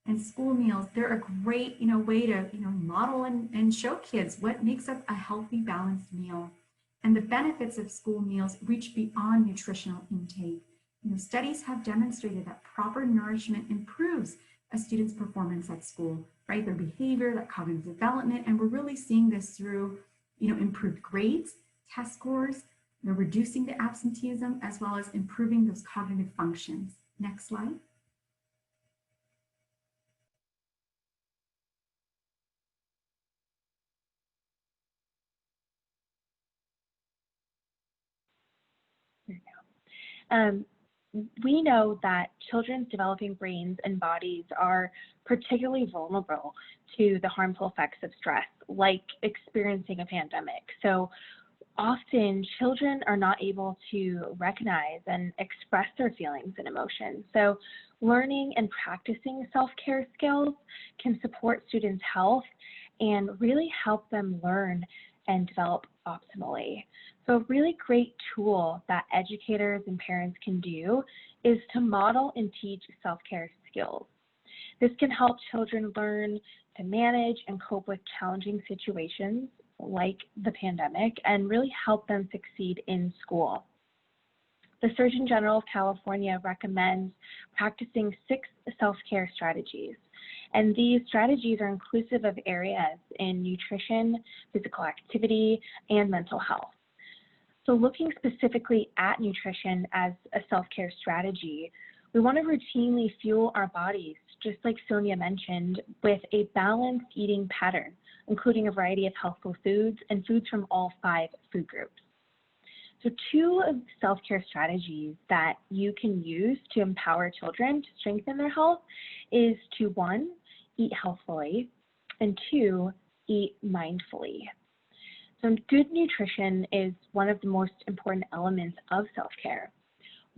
And school meals, they're a great way to model and show kids what makes up a healthy, balanced meal. And the benefits of school meals reach beyond nutritional intake. Studies have demonstrated that proper nourishment improves a student's performance at school, right? Their behavior, that cognitive development, and we're really seeing this through, improved grades, test scores, reducing the absenteeism, as well as improving those cognitive functions. Next slide. We know that children's developing brains and bodies are particularly vulnerable to the harmful effects of stress, like experiencing a pandemic. So often children are not able to recognize and express their feelings and emotions. So learning and practicing self-care skills can support students' health and really help them learn and develop optimally. So a really great tool that educators and parents can do is to model and teach self-care skills. This can help children learn to manage and cope with challenging situations like the pandemic and really help them succeed in school. The Surgeon General of California recommends practicing 6 self-care strategies. And these strategies are inclusive of areas in nutrition, physical activity, and mental health. So looking specifically at nutrition as a self-care strategy, we want to routinely fuel our bodies, just like Sonia mentioned, with a balanced eating pattern, including a variety of healthful foods and foods from all 5 food groups. So 2 of the self-care strategies that you can use to empower children to strengthen their health is to 1, eat healthfully, and 2, eat mindfully. So good nutrition is one of the most important elements of self-care.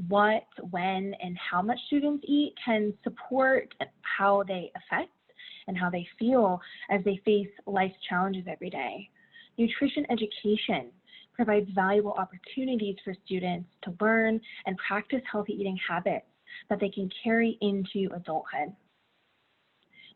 What, when, and how much students eat can support how they affect and how they feel as they face life's challenges every day. Nutrition education provides valuable opportunities for students to learn and practice healthy eating habits that they can carry into adulthood.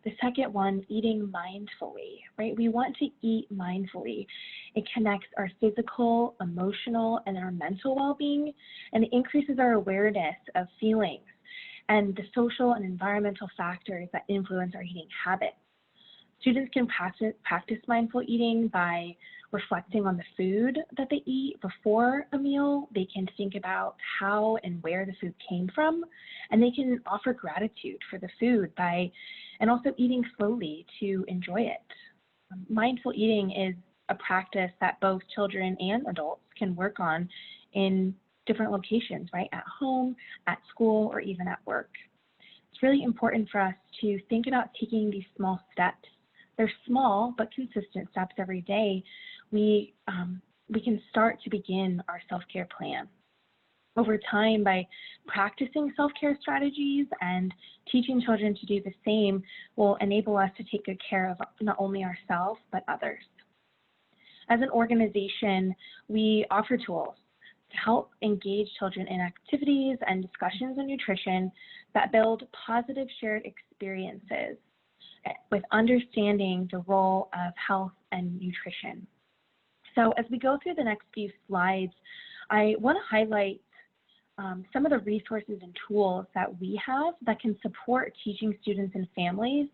The second one, eating mindfully, right? We want to eat mindfully. It connects our physical, emotional, and our mental well-being, and it increases our awareness of feelings and the social and environmental factors that influence our eating habits. Students can practice mindful eating by reflecting on the food that they eat before a meal. They can think about how and where the food came from, and they can offer gratitude for the food and also eating slowly to enjoy it. Mindful eating is a practice that both children and adults can work on in different locations, right? At home, at school, or even at work. It's really important for us to think about taking these small steps. They're small but consistent steps every day. We can start to begin our self-care plan. Over time, by practicing self-care strategies and teaching children to do the same will enable us to take good care of not only ourselves, but others. As an organization, we offer tools to help engage children in activities and discussions on nutrition that build positive shared experiences with understanding the role of health and nutrition. So as we go through the next few slides, I want to highlight some of the resources and tools that we have that can support teaching students and families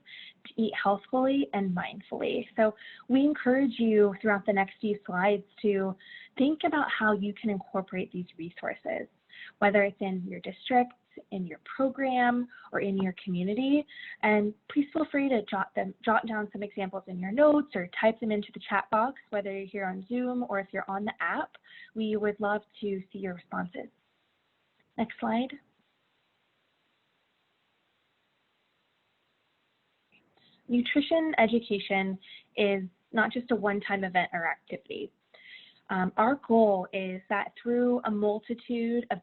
to eat healthfully and mindfully. So we encourage you throughout the next few slides to think about how you can incorporate these resources, whether it's in your district, in your program, or in your community. And please feel free to jot down some examples in your notes or type them into the chat box, whether you're here on Zoom or if you're on the app. We would love to see your responses. Next slide. Nutrition education is not just a one-time event or activity. Our goal is that through a multitude of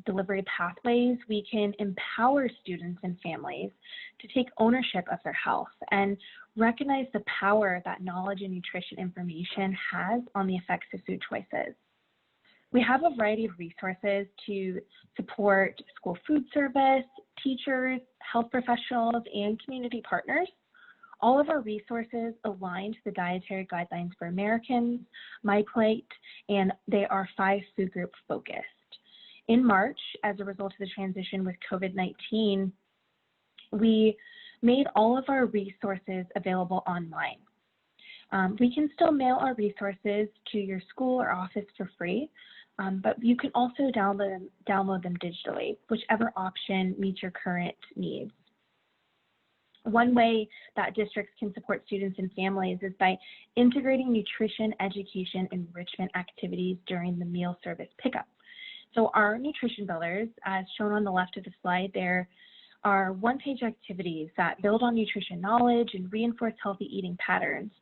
delivery pathways, we can empower students and families to take ownership of their health and recognize the power that knowledge and nutrition information has on the effects of food choices. We have a variety of resources to support school food service, teachers, health professionals, and community partners. All of our resources align to the Dietary Guidelines for Americans, My Plate, and they are 5 food group focused. In March, as a result of the transition with COVID-19, we made all of our resources available online. We can still mail our resources to your school or office for free, but you can also download them digitally, whichever option meets your current needs. One way that districts can support students and families is by integrating nutrition, education, enrichment activities during the meal service pickup. So our nutrition builders, as shown on the left of the slide, there are one-page activities that build on nutrition knowledge and reinforce healthy eating patterns.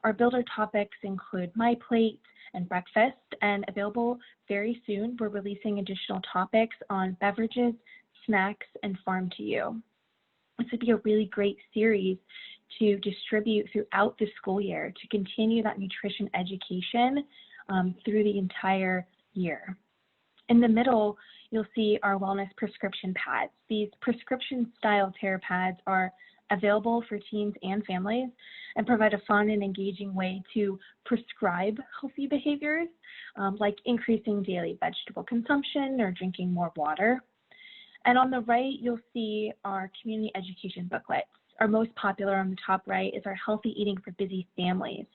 Our builder topics include My Plate and breakfast, and available very soon, we're releasing additional topics on beverages, snacks, and farm to you. This would be a really great series to distribute throughout the school year to continue that nutrition education through the entire year. In the middle, you'll see our wellness prescription pads. These prescription style tear pads are available for teens and families and provide a fun and engaging way to prescribe healthy behaviors like increasing daily vegetable consumption or drinking more water. And on the right, you'll see our community education booklets. Our most popular on the top right is our Healthy Eating for Busy Families.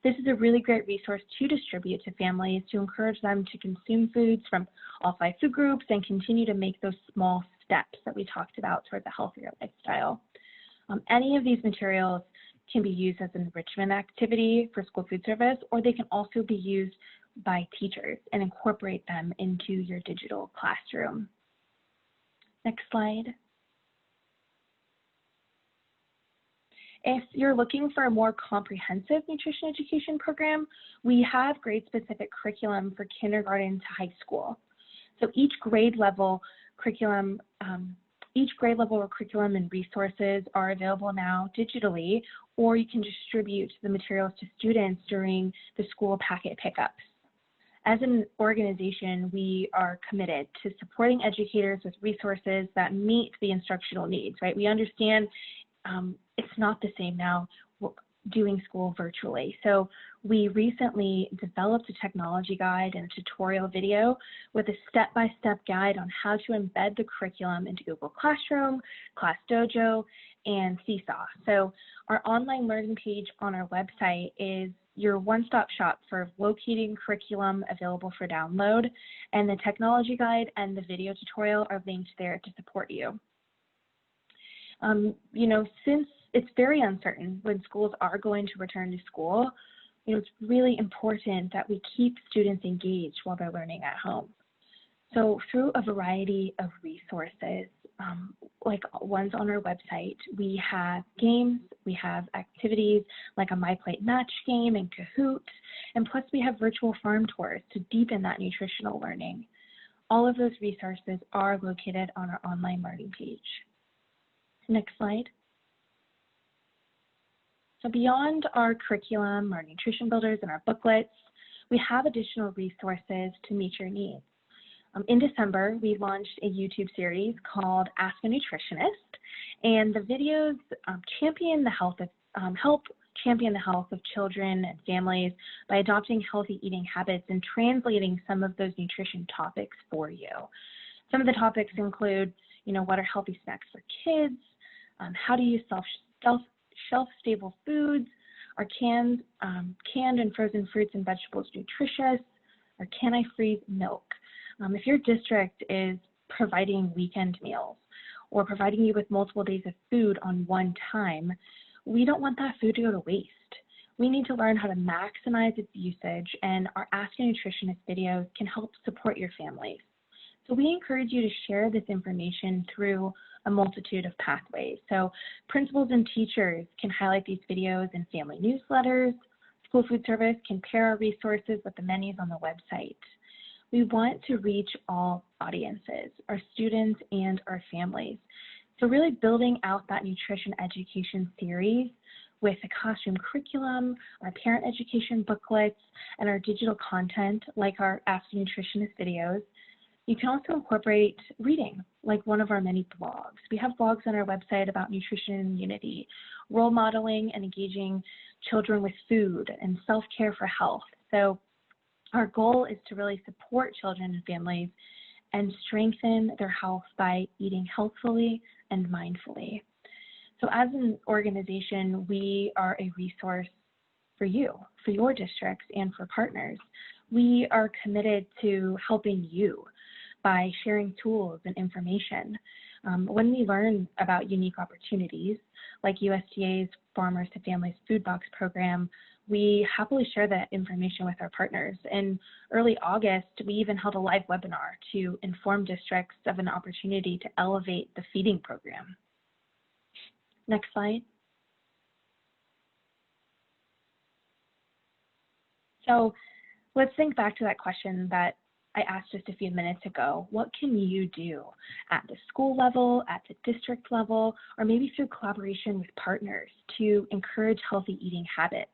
This is a really great resource to distribute to families to encourage them to consume foods from all 5 food groups and continue to make those small steps that we talked about toward the healthier lifestyle. Any of these materials can be used as an enrichment activity for school food service, or they can also be used by teachers and incorporate them into your digital classroom. Next slide. If you're looking for a more comprehensive nutrition education program, we have grade-specific curriculum for kindergarten to high school. So each grade level curriculum and resources are available now digitally, or you can distribute the materials to students during the school packet pickups. As an organization, we are committed to supporting educators with resources that meet the instructional needs, right? We understand it's not the same now doing school virtually. So we recently developed a technology guide and a tutorial video with a step-by-step guide on how to embed the curriculum into Google Classroom, Class Dojo, and Seesaw. So our online learning page on our website is your one-stop shop for locating curriculum available for download, and the technology guide and the video tutorial are linked there to support you. Since it's very uncertain when schools are going to return to school, it's really important that we keep students engaged while they're learning at home. So through a variety of resources, like ones on our website, we have games, we have activities like a My Plate match game and Kahoot, and plus we have virtual farm tours to deepen that nutritional learning. All of those resources are located on our online learning page. Next slide. So beyond our curriculum, our nutrition builders, and our booklets, we have additional resources to meet your needs. In December, we launched a YouTube series called Ask a Nutritionist, and the videos help champion the health of children and families by adopting healthy eating habits and translating some of those nutrition topics for you. Some of the topics include, what are healthy snacks for kids, how to use shelf-stable foods, are canned and frozen fruits and vegetables nutritious, or can I freeze milk? If your district is providing weekend meals or providing you with multiple days of food on one time, we don't want that food to go to waste. We need to learn how to maximize its usage, and our Ask a Nutritionist videos can help support your families. So we encourage you to share this information through a multitude of pathways. So principals and teachers can highlight these videos in family newsletters. School food service can pair our resources with the menus on the website. We want to reach all audiences, our students and our families. So really building out that nutrition education series with a classroom curriculum, our parent education booklets, and our digital content like our Ask a Nutritionist videos. You can also incorporate reading, like one of our many blogs. We have blogs on our website about nutrition and immunity, role modeling and engaging children with food, and self-care for health. So our goal is to really support children and families and strengthen their health by eating healthfully and mindfully. So as an organization, we are a resource for you, for your districts, and for partners. We are committed to helping you by sharing tools and information. When we learn about unique opportunities, like USDA's Farmers to Families Food Box program, we happily share that information with our partners. In early August, we even held a live webinar to inform districts of an opportunity to elevate the feeding program. Next slide. So let's think back to that question that I asked just a few minutes ago. What can you do at the school level, at the district level, or maybe through collaboration with partners to encourage healthy eating habits?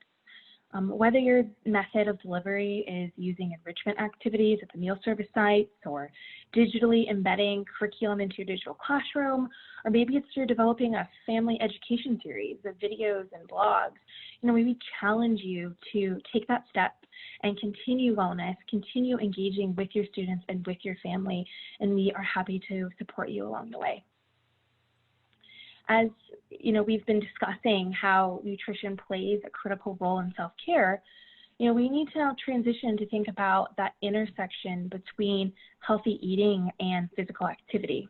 Whether your method of delivery is using enrichment activities at the meal service sites or digitally embedding curriculum into your digital classroom, or maybe it's through developing a family education series of videos and blogs, we challenge you to take that step and continue wellness, continue engaging with your students and with your family, and we are happy to support you along the way. As we've been discussing how nutrition plays a critical role in self-care, we need to now transition to think about that intersection between healthy eating and physical activity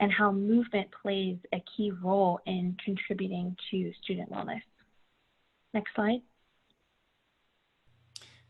and how movement plays a key role in contributing to student wellness. Next slide.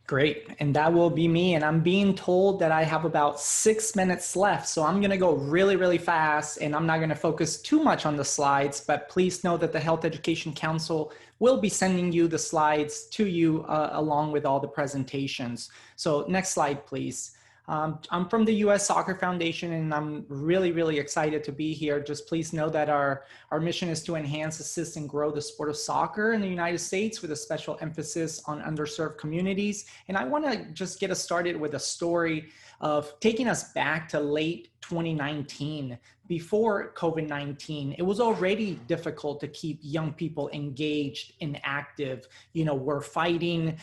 Great, and that will be me, and I'm being told that I have about 6 minutes left, so I'm gonna go really, really fast, and I'm not gonna focus too much on the slides, but please know that the Health Education Council will be sending you the slides to you along with all the presentations. So next slide, please. I'm from the U.S. Soccer Foundation, and I'm really, really excited to be here. Just please know that our mission is to enhance, assist, and grow the sport of soccer in the United States with a special emphasis on underserved communities. And I want to just get us started with a story of taking us back to late 2019. Before COVID-19, it was already difficult to keep young people engaged and active. We're fighting,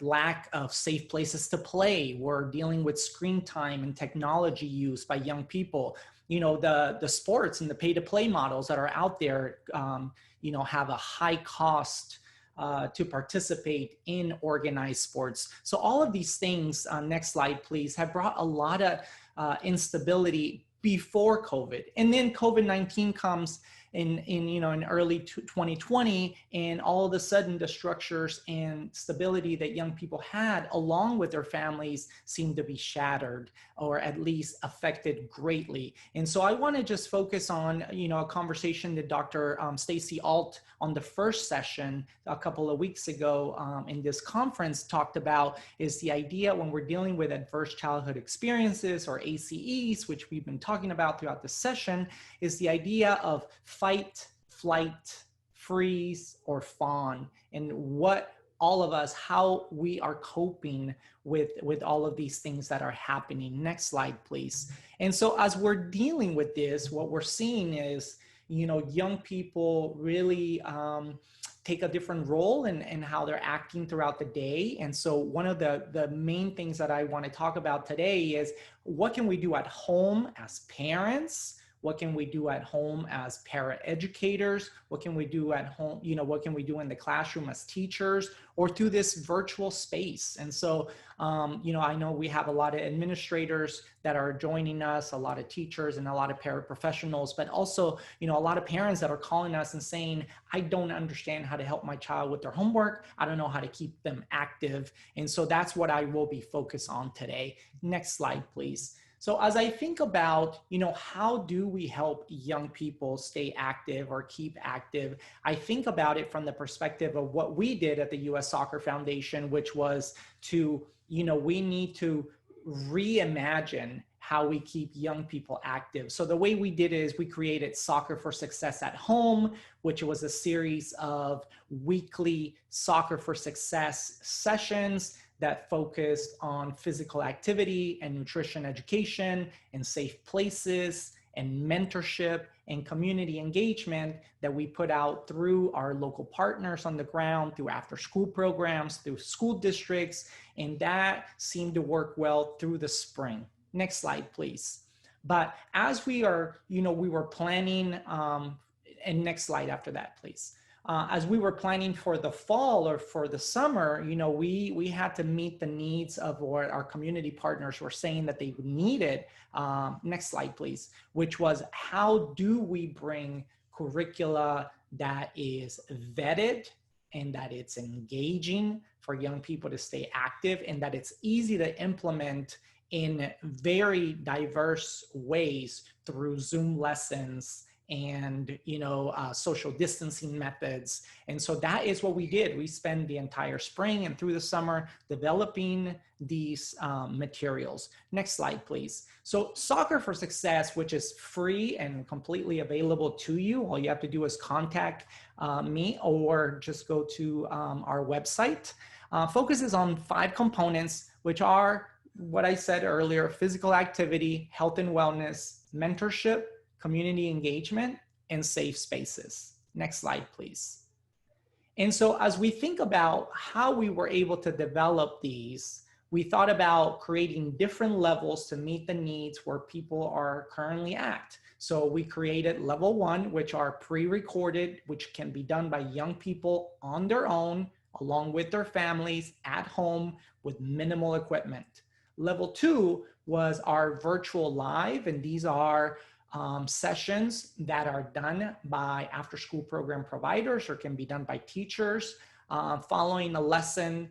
lack of safe places to play. We're dealing with screen time and technology use by young people. The sports and the pay-to-play models that are out there, have a high cost to participate in organized sports. So all of these things, next slide, please, have brought a lot of instability before COVID. And then COVID-19 comes in early 2020, and all of a sudden the structures and stability that young people had along with their families seemed to be shattered or at least affected greatly. And so I want to just focus on a conversation that Dr. Stacy Alt on the first session a couple of weeks ago in this conference talked about, is the idea when we're dealing with adverse childhood experiences or ACEs, which we've been talking about throughout the session, is the idea of fight, flight, freeze, or fawn, and what all of us, how we are coping with all of these things that are happening. Next slide, please. And so as we're dealing with this, what we're seeing is, young people really take a different role in how they're acting throughout the day. And so one of the main things that I want to talk about today is, what can we do at home as parents? What can we do at home as paraeducators? What can we do at home? What can we do in the classroom as teachers or through this virtual space? And so, I know we have a lot of administrators that are joining us, a lot of teachers and a lot of paraprofessionals, but also, a lot of parents that are calling us and saying, I don't understand how to help my child with their homework. I don't know how to keep them active. And so that's what I will be focused on today. Next slide, please. So as I think about, how do we help young people stay active or keep active, I think about it from the perspective of what we did at the U.S. Soccer Foundation, which was to, we need to reimagine how we keep young people active. So the way we did it is we created Soccer for Success at Home, which was a series of weekly Soccer for Success sessions that focused on physical activity and nutrition education and safe places and mentorship and community engagement that we put out through our local partners on the ground, through after-school programs, through school districts, and that seemed to work well through the spring. Next slide, please. But as we are, we were planning and next slide after that, please. As we were planning for the fall or for the summer, we had to meet the needs of what our community partners were saying that they needed. Next slide, please, which was how do we bring curricula that is vetted and that it's engaging for young people to stay active and that it's easy to implement in very diverse ways through Zoom lessons and social distancing methods. And so that is what we did. We spent the entire spring and through the summer developing these materials. Next slide, please. So Soccer for Success, which is free and completely available to you. All you have to do is contact me or just go to our website. Focuses on 5 components, which are what I said earlier: physical activity, health and wellness, mentorship, community engagement, and safe spaces. Next slide, please. And so as we think about how we were able to develop these, we thought about creating different levels to meet the needs where people are currently at. So we created level 1, which are pre-recorded, which can be done by young people on their own, along with their families at home with minimal equipment. Level 2 was our virtual live, and these are sessions that are done by after-school program providers or can be done by teachers following a lesson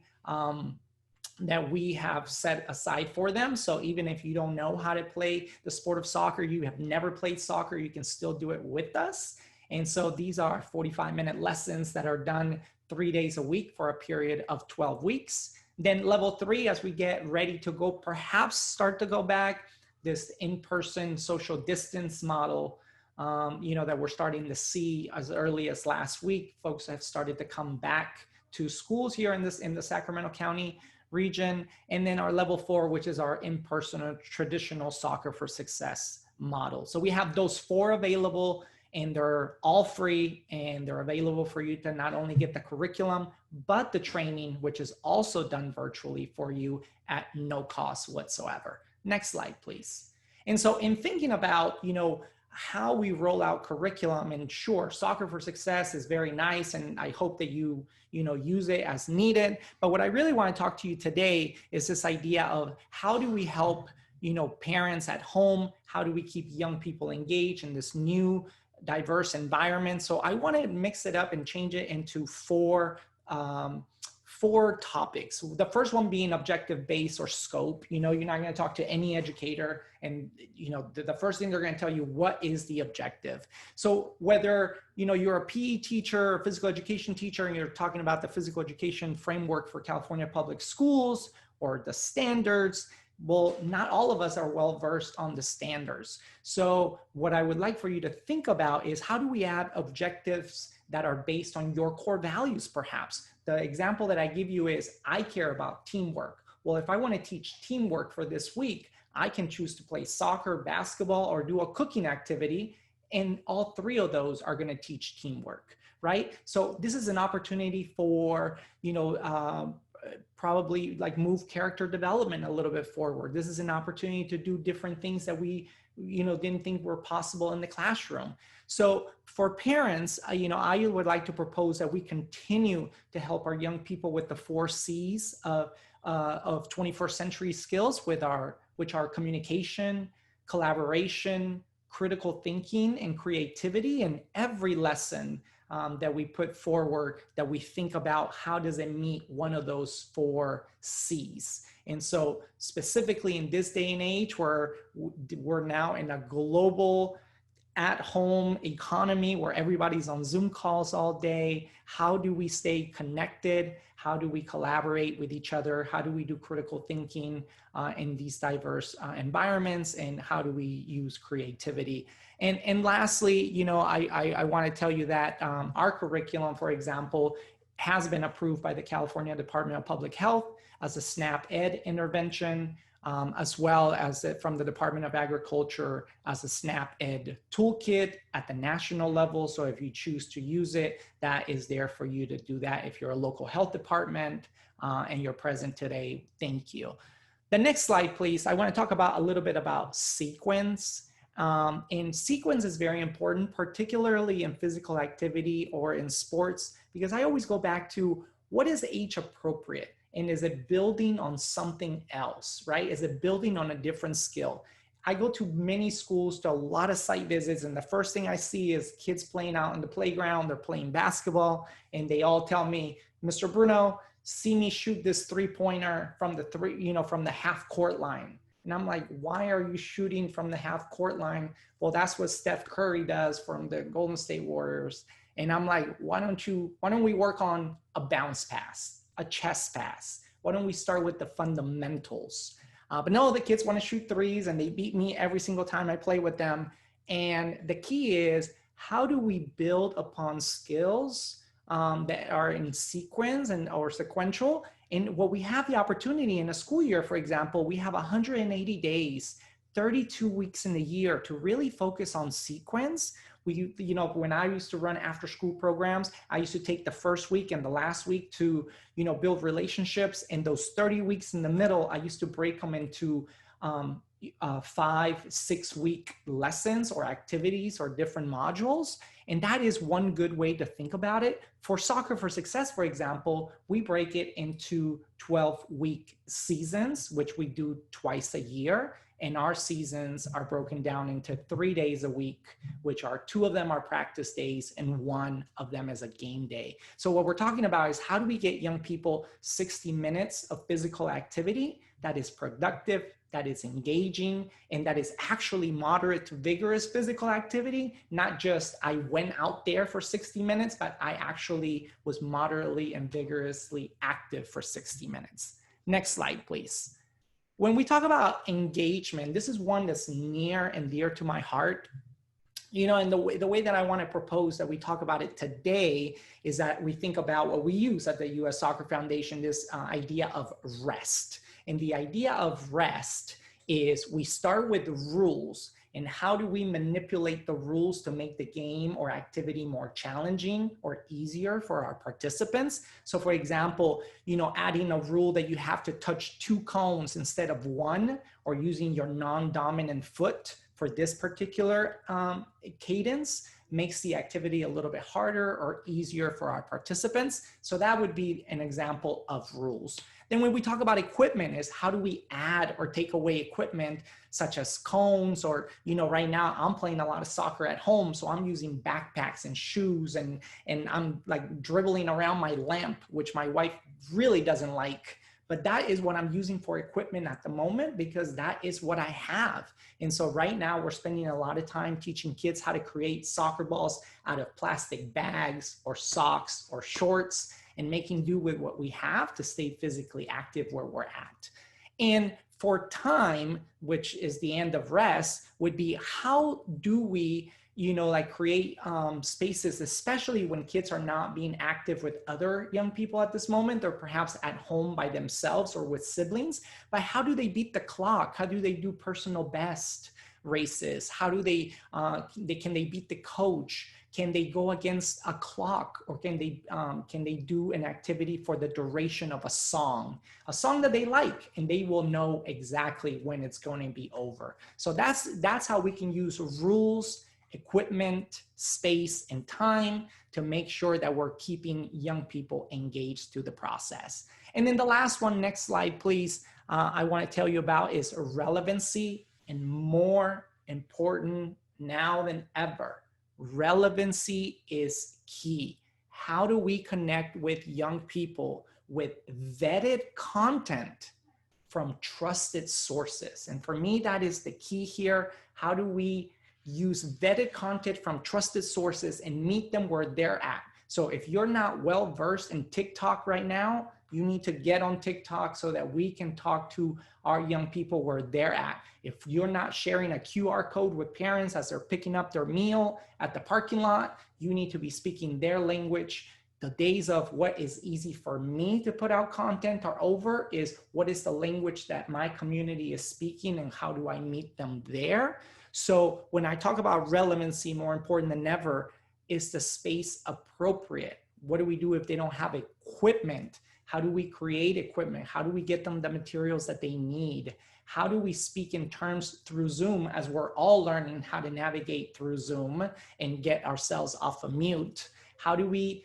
that we have set aside for them. So even if you don't know how to play the sport of soccer, you have never played soccer, you can still do it with us. And so these are 45-minute lessons that are done 3 days a week for a period of 12 weeks. Then level 3, as we get ready to go, perhaps start to go back, this in-person social distance model, that we're starting to see as early as last week. Folks have started to come back to schools here in the Sacramento County region. And then our level 4, which is our in-person or traditional Soccer for Success model. So we have those 4 available, and they're all free, and they're available for you to not only get the curriculum, but the training, which is also done virtually for you at no cost whatsoever. Next slide, please. And so in thinking about, how we roll out curriculum, and sure, Soccer for Success is very nice, and I hope that you use it as needed. But what I really want to talk to you today is this idea of how do we help, parents at home? How do we keep young people engaged in this new diverse environment? So I want to mix it up and change it into 4 topics. The first one being objective-based or scope. You're not going to talk to any educator and, the first thing they're going to tell you, what is the objective? So whether, you're a PE teacher or physical education teacher, and you're talking about the physical education framework for California public schools or the standards, well, not all of us are well versed on the standards. So what I would like for you to think about is how do we add objectives that are based on your core values, perhaps? The example that I give you is I care about teamwork. Well, if I want to teach teamwork for this week, I can choose to play soccer, basketball, or do a cooking activity. And all 3 of those are going to teach teamwork, right? So this is an opportunity for, probably like move character development a little bit forward. This is an opportunity to do different things that we, didn't think were possible in the classroom. So for parents, I would like to propose that we continue to help our young people with the 4 C's of 21st century skills, which are communication, collaboration, critical thinking, and creativity. In every lesson that we put forward, that we think about how does it meet one of those 4 C's. And so specifically in this day and age where we're now in a global at-home economy where everybody's on Zoom calls all day, how do we stay connected? How do we collaborate with each other? How do we do critical thinking in these diverse environments? And how do we use creativity? And lastly, I want to tell you that our curriculum, for example, has been approved by the California Department of Public Health as a SNAP Ed intervention, as well as from the Department of Agriculture as a SNAP Ed toolkit at the national level. So if you choose to use it, that is there for you to do that. If you're a local health department and you're present today, thank you. The next slide, please. I want to talk about a little bit about sequence. And sequence is very important, particularly in physical activity or in sports, because I always go back to what is age appropriate? And is it building on something else, right? Is it building on a different skill? I go to many schools, to a lot of site visits, and the first thing I see is kids playing out in the playground. They're playing basketball, and they all tell me, Mr. Bruno, see me shoot this three-pointer from the half court line. And I'm like, why are you shooting from the half court line? Well, that's what Steph Curry does from the Golden State Warriors. And I'm like, why don't we work on a bounce pass, a chest pass? Why don't we start with the fundamentals? But no, the kids want to shoot threes, and they beat me every single time I play with them. And the key is, how do we build upon skills that are in sequence or sequential? And what we have the opportunity in a school year, for example, we have 180 days, 32 weeks in the year to really focus on sequence. When I used to run after school programs, I used to take the first week and the last week to, build relationships. And those 30 weeks in the middle, I used to break them into 5-6 week lessons or activities or different modules. And that is one good way to think about it. For Soccer for Success, for example, we break it into 12-week seasons, which we do twice a year. And our seasons are broken down into 3 days a week, which are 2 of them are practice days and 1 of them is a game day. So what we're talking about is, how do we get young people 60 minutes of physical activity that is productive, that is engaging, and that is actually moderate to vigorous physical activity, not just I went out there for 60 minutes, but I actually was moderately and vigorously active for 60 minutes. Next slide, please. When we talk about engagement, this is one that's near and dear to my heart. And the way that I want to propose that we talk about it today is that we think about what we use at the U.S. Soccer Foundation, this idea of rest. And the idea of rest is we start with rules. And how do we manipulate the rules to make the game or activity more challenging or easier for our participants? So for example, adding a rule that you have to touch 2 cones instead of 1, or using your non-dominant foot for this particular cadence makes the activity a little bit harder or easier for our participants. So that would be an example of rules. Then when we talk about equipment, is how do we add or take away equipment such as cones, or, right now I'm playing a lot of soccer at home, so I'm using backpacks and shoes, and I'm like dribbling around my lamp, which my wife really doesn't like. But that is what I'm using for equipment at the moment, because that is what I have. And so right now we're spending a lot of time teaching kids how to create soccer balls out of plastic bags or socks or shorts, and making do with what we have to stay physically active where we're at. And for time, which is the end of rest, would be, how do we create spaces, especially when kids are not being active with other young people at this moment, or perhaps at home by themselves or with siblings. But how do they beat the clock? How do they do personal best races? How do they can they beat the coach? Can they go against a clock, or can they do an activity for the duration of a song that they like, and they will know exactly when it's going to be over. So that's how we can use rules, equipment, space, and time to make sure that we're keeping young people engaged through the process. And then the last one, next slide, please, I want to tell you about is relevancy, and more important now than ever. Relevancy is key. How do we connect with young people with vetted content from trusted sources? And for me, that is the key here. How do we use vetted content from trusted sources and meet them where they're at? So if you're not well versed in TikTok right now, you need to get on TikTok so that we can talk to our young people where they're at. If you're not sharing a QR code with parents as they're picking up their meal at the parking lot, you need to be speaking their language. The days of what is easy for me to put out content are over. Is what is the language that my community is speaking, and how do I meet them there? So when I talk about relevancy, more important than ever, is the space appropriate? What do we do if they don't have equipment? How do we create equipment? How do we get them the materials that they need? How do we speak in terms through Zoom as we're all learning how to navigate through Zoom and get ourselves off of mute? How do we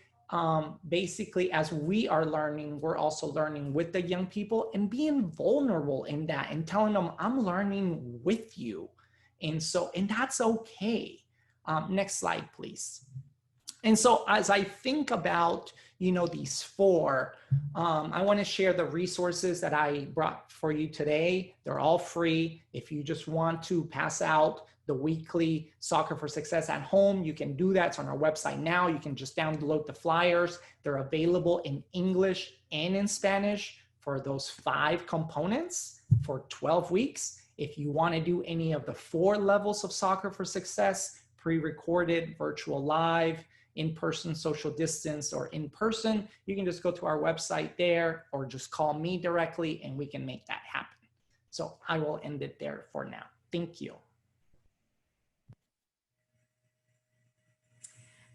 basically, as we are learning, we're also learning with the young people and being vulnerable in that and telling them, I'm learning with you. And that's okay. Next slide, please. And so as I think about, these four, I want to share the resources that I brought for you today. They're all free. If you just want to pass out the weekly Soccer for Success at home, you can do that. It's on our website now. You can just download the flyers. They're available in English and in Spanish for those 5 components for 12 weeks. If you want to do any of the 4 levels of Soccer for Success, pre-recorded, virtual live, in-person, social distance, or in person, you can just go to our website there or just call me directly and we can make that happen. So I will end it there for now. Thank you.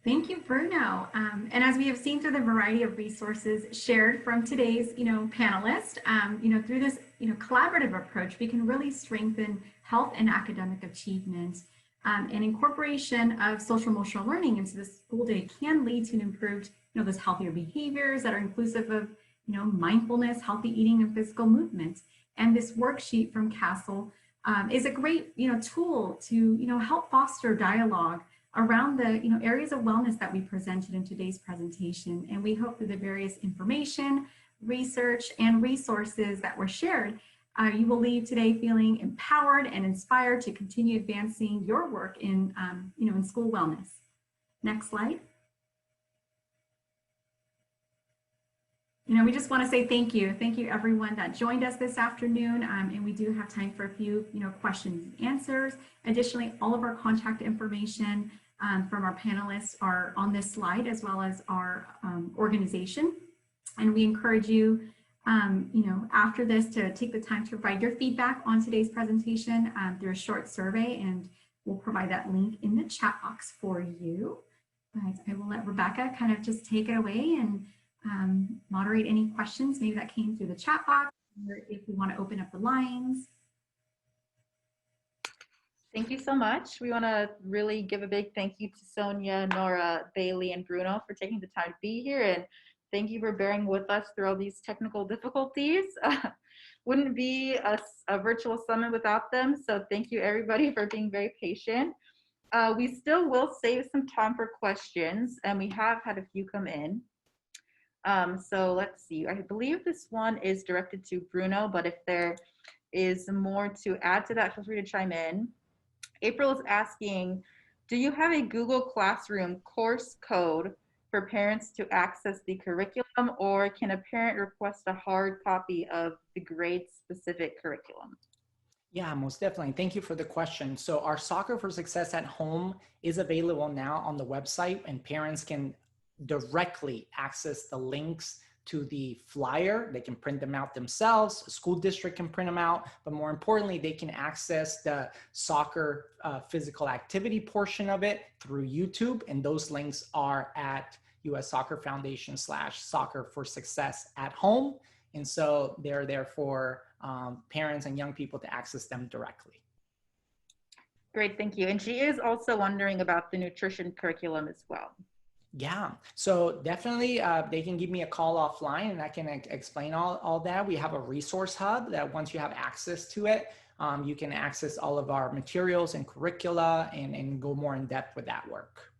Thank you, Bruno. And as we have seen through the variety of resources shared from today's, panelists, through this, collaborative approach, we can really strengthen health and academic achievement. And incorporation of social emotional learning into the school day can lead to an improved, those healthier behaviors that are inclusive of, mindfulness, healthy eating, and physical movement. And this worksheet from Castle is a great, tool to, help foster dialogue around the areas of wellness that we presented in today's presentation. And we hope through the various information, research, and resources that were shared, you will leave today feeling empowered and inspired to continue advancing your work in, in school wellness. Next slide. We just want to say thank you. Thank you everyone that joined us this afternoon. And we do have time for a few, questions and answers. Additionally, all of our contact information from our panelists are on this slide, as well as our organization. And we encourage you, after this, to take the time to provide your feedback on today's presentation through a short survey, and we'll provide that link in the chat box for you. I will let Rebecca kind of just take it away and moderate any questions maybe that came through the chat box, or if we want to open up the lines. Thank you so much. We want to really give a big thank you to Sonia, Nora, Bailey, and Bruno for taking the time to be here, and thank you for bearing with us through all these technical difficulties. Wouldn't be a virtual summit without them, so thank you everybody for being very patient. We still will save some time for questions, and we have had a few come in. So let's see, I believe this one is directed to Bruno, but if there is more to add to that, feel free to chime in. April is asking, do you have a Google Classroom course code for parents to access the curriculum, or can a parent request a hard copy of the grade-specific curriculum? Yeah, most definitely. Thank you for the question. So our Soccer for Success at Home is available now on the website, and parents can directly access the links to the flyer. They can print them out themselves. A school district can print them out, but more importantly, they can access the soccer physical activity portion of it through YouTube. And those links are at US Soccer Foundation /Soccer for Success at Home. And so they're there for parents and young people to access them directly. Great, thank you. And she is also wondering about the nutrition curriculum as well. Yeah, so definitely they can give me a call offline and I can explain all that. We have a resource hub that once you have access to it, you can access all of our materials and curricula and go more in depth with that work.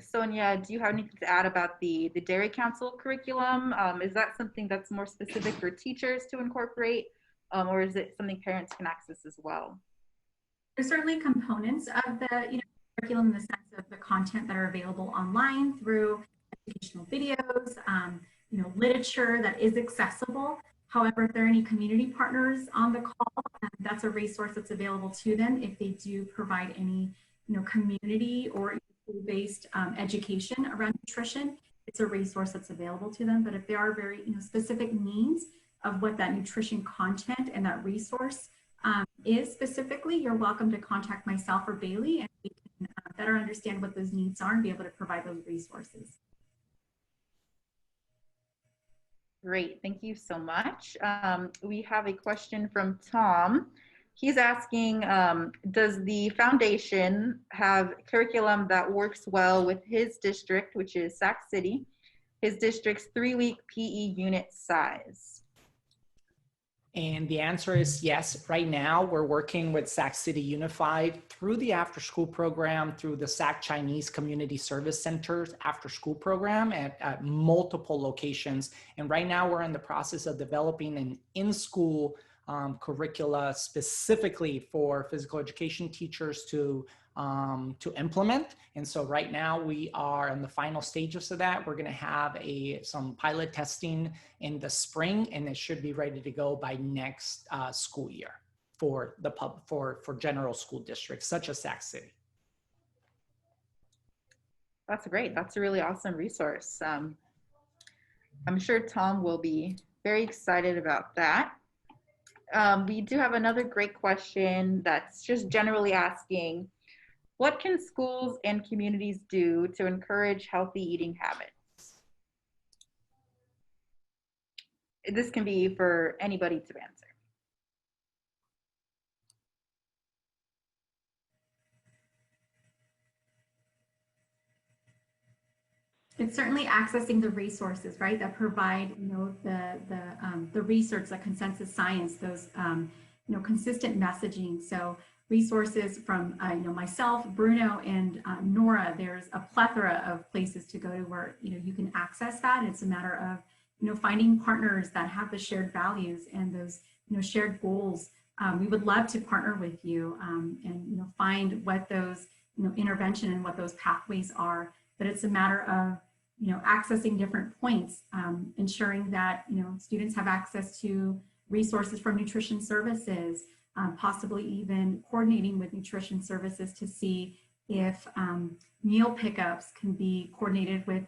Sonia, do you have anything to add about the Dairy Council curriculum? Is that something that's more specific for teachers to incorporate, or is it something parents can access as well? There's certainly components of the curriculum in the sense of the content that are available online through educational videos, literature that is accessible. However, if there are any community partners on the call, that's a resource that's available to them if they do provide any community or school-based education around nutrition. It's a resource that's available to them. But if there are very specific needs of what that nutrition content and that resource is specifically, you're welcome to contact myself or Bailey, and we can better understand what those needs are and be able to provide those resources. Great, thank you so much. We have a question from Tom. He's asking, does the foundation have curriculum that works well with his district, which is Sac City, his district's 3-week PE unit size? And the answer is yes. Right now, we're working with Sac City Unified through the after school program, through the Sac Chinese Community Service Center's after school program at multiple locations. And right now, we're in the process of developing an in-school curricula specifically for physical education teachers to implement. And so right now we are in the final stages of that. We're going to have some pilot testing in the spring, and it should be ready to go by next school year for the for general school districts such as Sac City. That's great. That's a really awesome resource. I'm sure Tom will be very excited about that. We do have another great question that's just generally asking, what can schools and communities do to encourage healthy eating habits? This can be for anybody to answer. It's certainly accessing the resources, right, that provide, the research, the consensus science, those, consistent messaging. So resources from, myself, Bruno, and Nora. There's a plethora of places to go to where, you can access that. It's a matter of, finding partners that have the shared values and those, shared goals. We would love to partner with you and, find what those, intervention and what those pathways are. But it's a matter of, accessing different points, ensuring that, students have access to resources from nutrition services, possibly even coordinating with nutrition services to see if meal pickups can be coordinated with,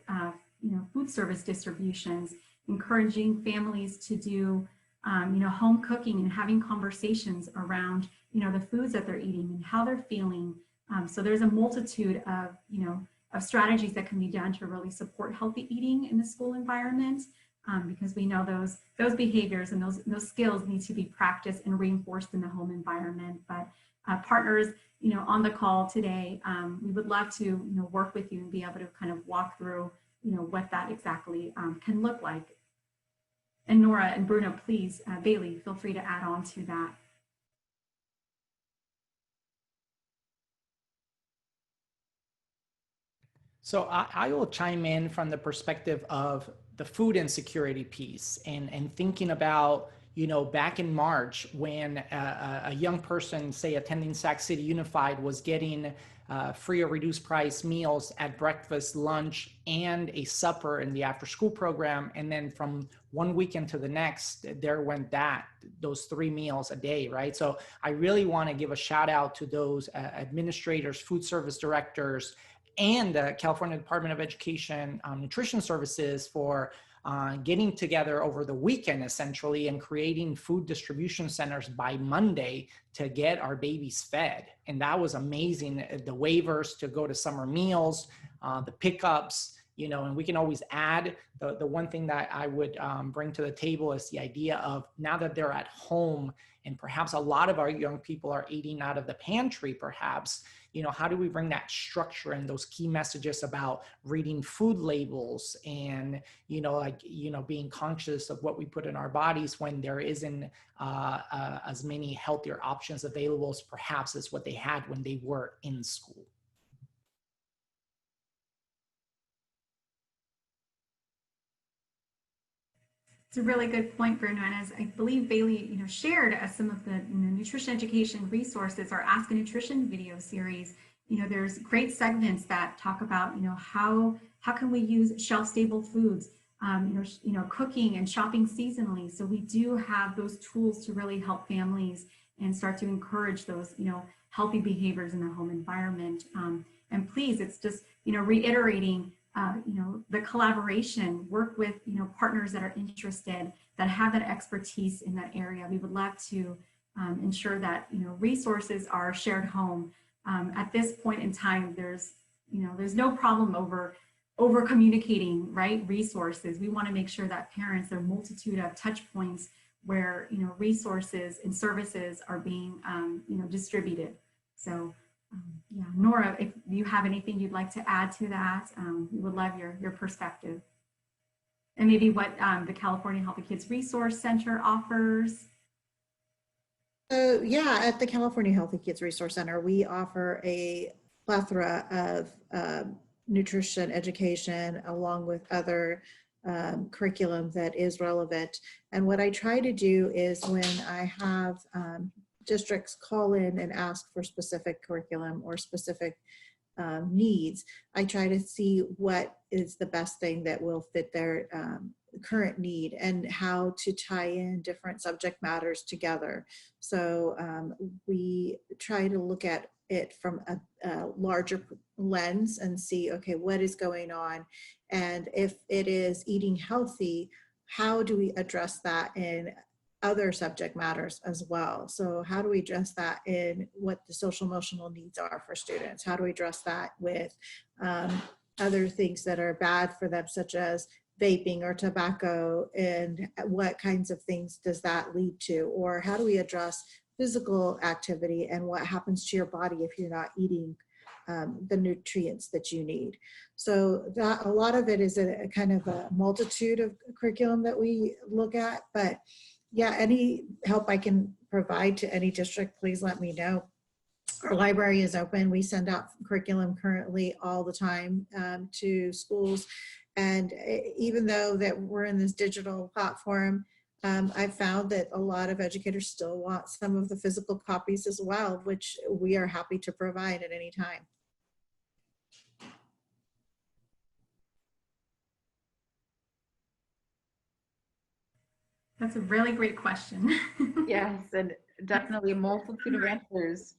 food service distributions, encouraging families to do, home cooking and having conversations around, the foods that they're eating and how they're feeling. So there's a multitude of, of strategies that can be done to really support healthy eating in the school environment, because we know those behaviors and those skills need to be practiced and reinforced in the home environment. But partners, on the call today, we would love to work with you and be able to kind of walk through what that exactly can look like. And Nora and Bruno, please, Bailey, feel free to add on to that. So I will chime in from the perspective of the food insecurity piece and thinking about, back in March when a young person, say attending Sac City Unified, was getting free or reduced price meals at breakfast, lunch, and a supper in the after school program. And then from one weekend to the next, there went those 3 meals a day, right? So I really want to give a shout out to those administrators, food service directors, and the California Department of Education Nutrition Services for getting together over the weekend essentially and creating food distribution centers by Monday to get our babies fed. And that was amazing. The waivers to go to summer meals, the pickups, and we can always add. The one thing that I would bring to the table is the idea of now that they're at home and perhaps a lot of our young people are eating out of the pantry perhaps, how do we bring that structure and those key messages about reading food labels and, being conscious of what we put in our bodies when there isn't as many healthier options available as perhaps as what they had when they were in school. It's a really good point, Bruno. And as I believe Bailey, shared as some of the nutrition education resources, our Ask a Nutrition video series, there's great segments that talk about, how can we use shelf-stable foods, cooking and shopping seasonally. So we do have those tools to really help families and start to encourage those, healthy behaviors in the home environment. And please, it's just, reiterating, the collaboration, work with, partners that are interested, that have that expertise in that area. We would love to ensure that, resources are shared home. At this point in time, there's no problem over over communicating, right, resources. We want to make sure that parents, there are a multitude of touch points where, you know, resources and services are being, you know, distributed. So yeah, Nora, if you have anything you'd like to add to that, we would love your perspective. And maybe what the California Healthy Kids Resource Center offers. So yeah, at the California Healthy Kids Resource Center, we offer a plethora of nutrition education along with other curriculum that is relevant. And what I try to do is when I have districts call in and ask for specific curriculum or specific needs, I try to see what is the best thing that will fit their current need and how to tie in different subject matters together. So we try to look at it from a larger lens and see, okay, what is going on? And if it is eating healthy, how do we address that in other subject matters as well? So how do we address that in what the social emotional needs are for students? How do we address that with other things that are bad for them, such as vaping or tobacco, and what kinds of things does that lead to? Or how do we address physical activity and what happens to your body if you're not eating the nutrients that you need? So that a lot of it is a kind of a multitude of curriculum that we look at, but yeah, any help I can provide to any district, please let me know. Our library is open. We send out curriculum currently all the time to schools. And even though that we're in this digital platform, I've found that a lot of educators still want some of the physical copies as well, which we are happy to provide at any time. That's a really great question. Yes, and definitely a multitude of answers.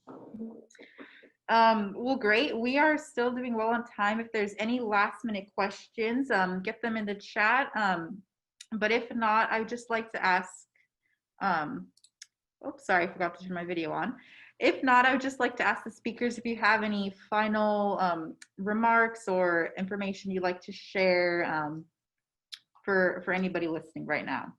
Well, great. We are still doing well on time. If there's any last minute questions, get them in the chat. But if not, I would just like to ask, oops, sorry, I forgot to turn my video on. If not, I would just like to ask the speakers if you have any final remarks or information you'd like to share for anybody listening right now.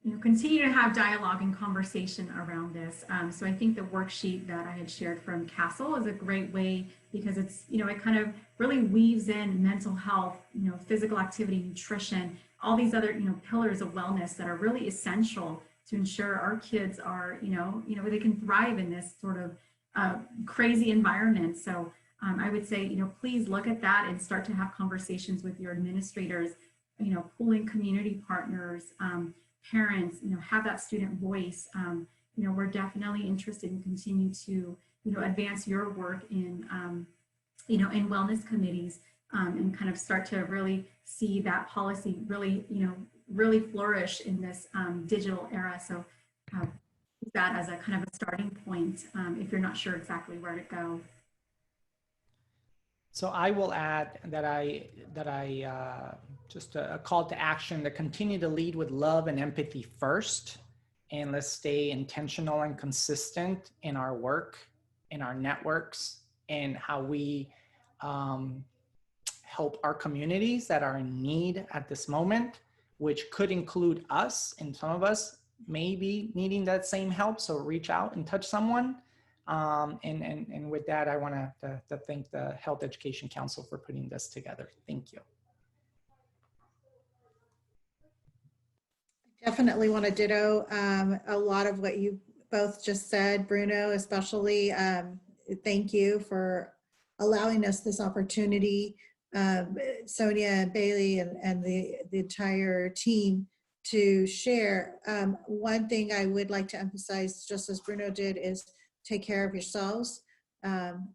You know, continue to have dialogue and conversation around this. So I think the worksheet that I had shared from Castle is a great way because it's, you know, it kind of really weaves in mental health, you know, physical activity, nutrition, all these other, you know, pillars of wellness that are really essential to ensure our kids are, you know, they can thrive in this sort of crazy environment. So I would say, you know, please look at that and start to have conversations with your administrators, you know, pulling community partners, parents, you know, have that student voice. You know, we're definitely interested in continue to, you know, advance your work in, you know, in wellness committees and kind of start to really see that policy really, you know, really flourish in this digital era. So use that as a kind of a starting point if you're not sure exactly where to go. So I will add that just a call to action to continue to lead with love and empathy first, and let's stay intentional and consistent in our work, in our networks, and how we help our communities that are in need at this moment, which could include us, and some of us may be needing that same help. So reach out and touch someone. And with that, I want to thank the Health Education Council for putting this together. Thank you. Definitely want to ditto a lot of what you both just said, Bruno, especially. Thank you for allowing us this opportunity, Sonia and Bailey and the entire team to share. One thing I would like to emphasize, just as Bruno did, is take care of yourselves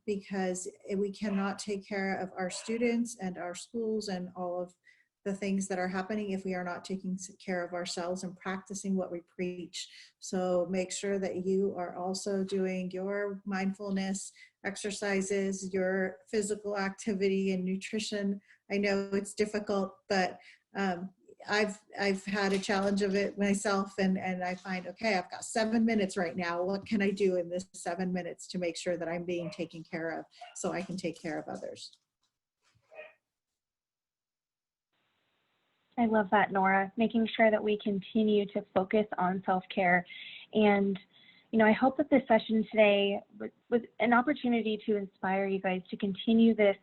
because we cannot take care of our students and our schools and all of the things that are happening if we are not taking care of ourselves and practicing what we preach. So make sure that you are also doing your mindfulness exercises, your physical activity and nutrition. I know it's difficult, but I've had a challenge of it myself, and I find, okay, I've got 7 minutes right now. What can I do in this 7 minutes to make sure that I'm being taken care of so I can take care of others? I love that, Nora, making sure that we continue to focus on self-care. And, you know, I hope that this session today was an opportunity to inspire you guys to continue this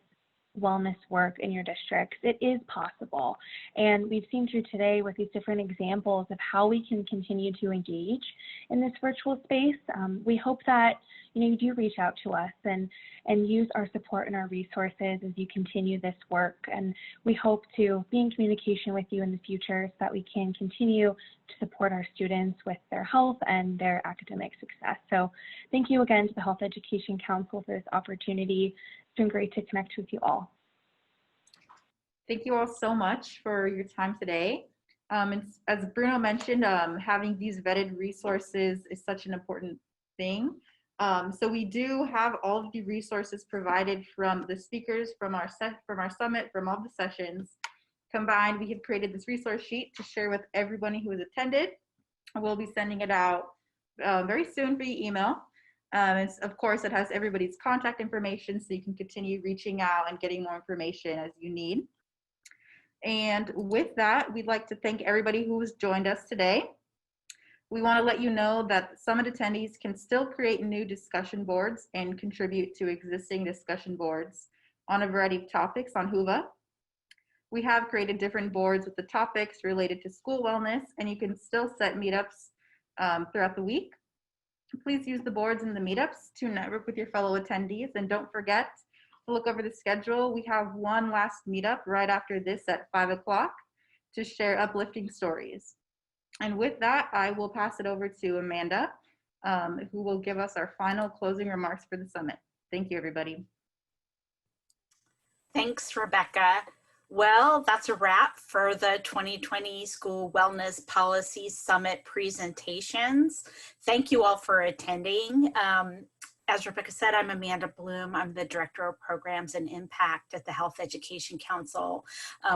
wellness work in your districts. It is possible. And we've seen through today with these different examples of how we can continue to engage in this virtual space. We hope that, you know, you do reach out to us and use our support and our resources as you continue this work. And we hope to be in communication with you in the future so that we can continue to support our students with their health and their academic success. So thank you again to the Health Education Council for this opportunity. It's been great to connect with you all. Thank you all so much for your time today. And as Bruno mentioned, having these vetted resources is such an important thing. So we do have all of the resources provided from the speakers, from our summit, from all the sessions. Combined, we have created this resource sheet to share with everybody who has attended. We'll be sending it out very soon via email. Of course, it has everybody's contact information, so you can continue reaching out and getting more information as you need. And with that, we'd like to thank everybody who has joined us today. We want to let you know that summit attendees can still create new discussion boards and contribute to existing discussion boards on a variety of topics on Whova. We have created different boards with the topics related to school wellness, and you can still set meetups throughout the week. Please use the boards in the meetups to network with your fellow attendees, and don't forget to look over the schedule. We have one last meetup right after this at 5 o'clock to share uplifting stories. And with that, I will pass it over to Amanda, who will give us our final closing remarks for the summit. Thank you, everybody. Thanks, Rebecca. Well, that's a wrap for the 2020 School Wellness Policy Summit presentations. Thank you all for attending. As Rebecca said, I'm Amanda Bloom. I'm the Director of Programs and Impact at the Health Education Council,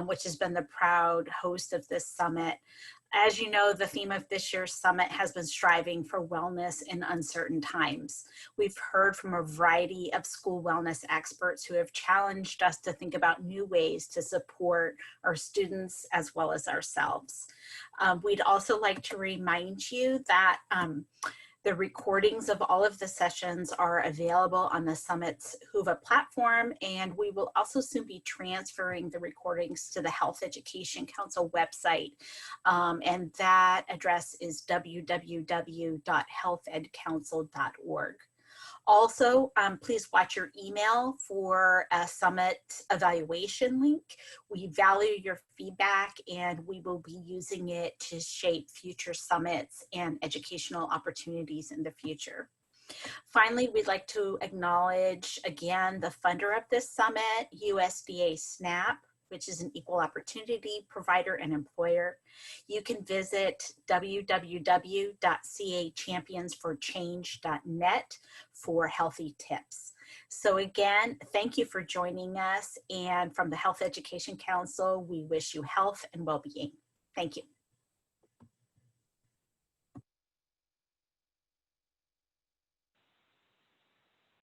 which has been the proud host of this summit. As you know, the theme of this year's summit has been striving for wellness in uncertain times. We've heard from a variety of school wellness experts who have challenged us to think about new ways to support our students as well as ourselves. We'd also like to remind you that the recordings of all of the sessions are available on the Summit's Whova platform, and we will also soon be transferring the recordings to the Health Education Council website, and that address is www.healthedcouncil.org. Also, please watch your email for a summit evaluation link. We value your feedback, and we will be using it to shape future summits and educational opportunities in the future. Finally, we'd like to acknowledge again the funder of this summit, USDA SNAP, which is an equal opportunity provider and employer. You can visit www.cachampionsforchange.net for healthy tips. So again, thank you for joining us. And from the Health Education Council, we wish you health and well-being. Thank you.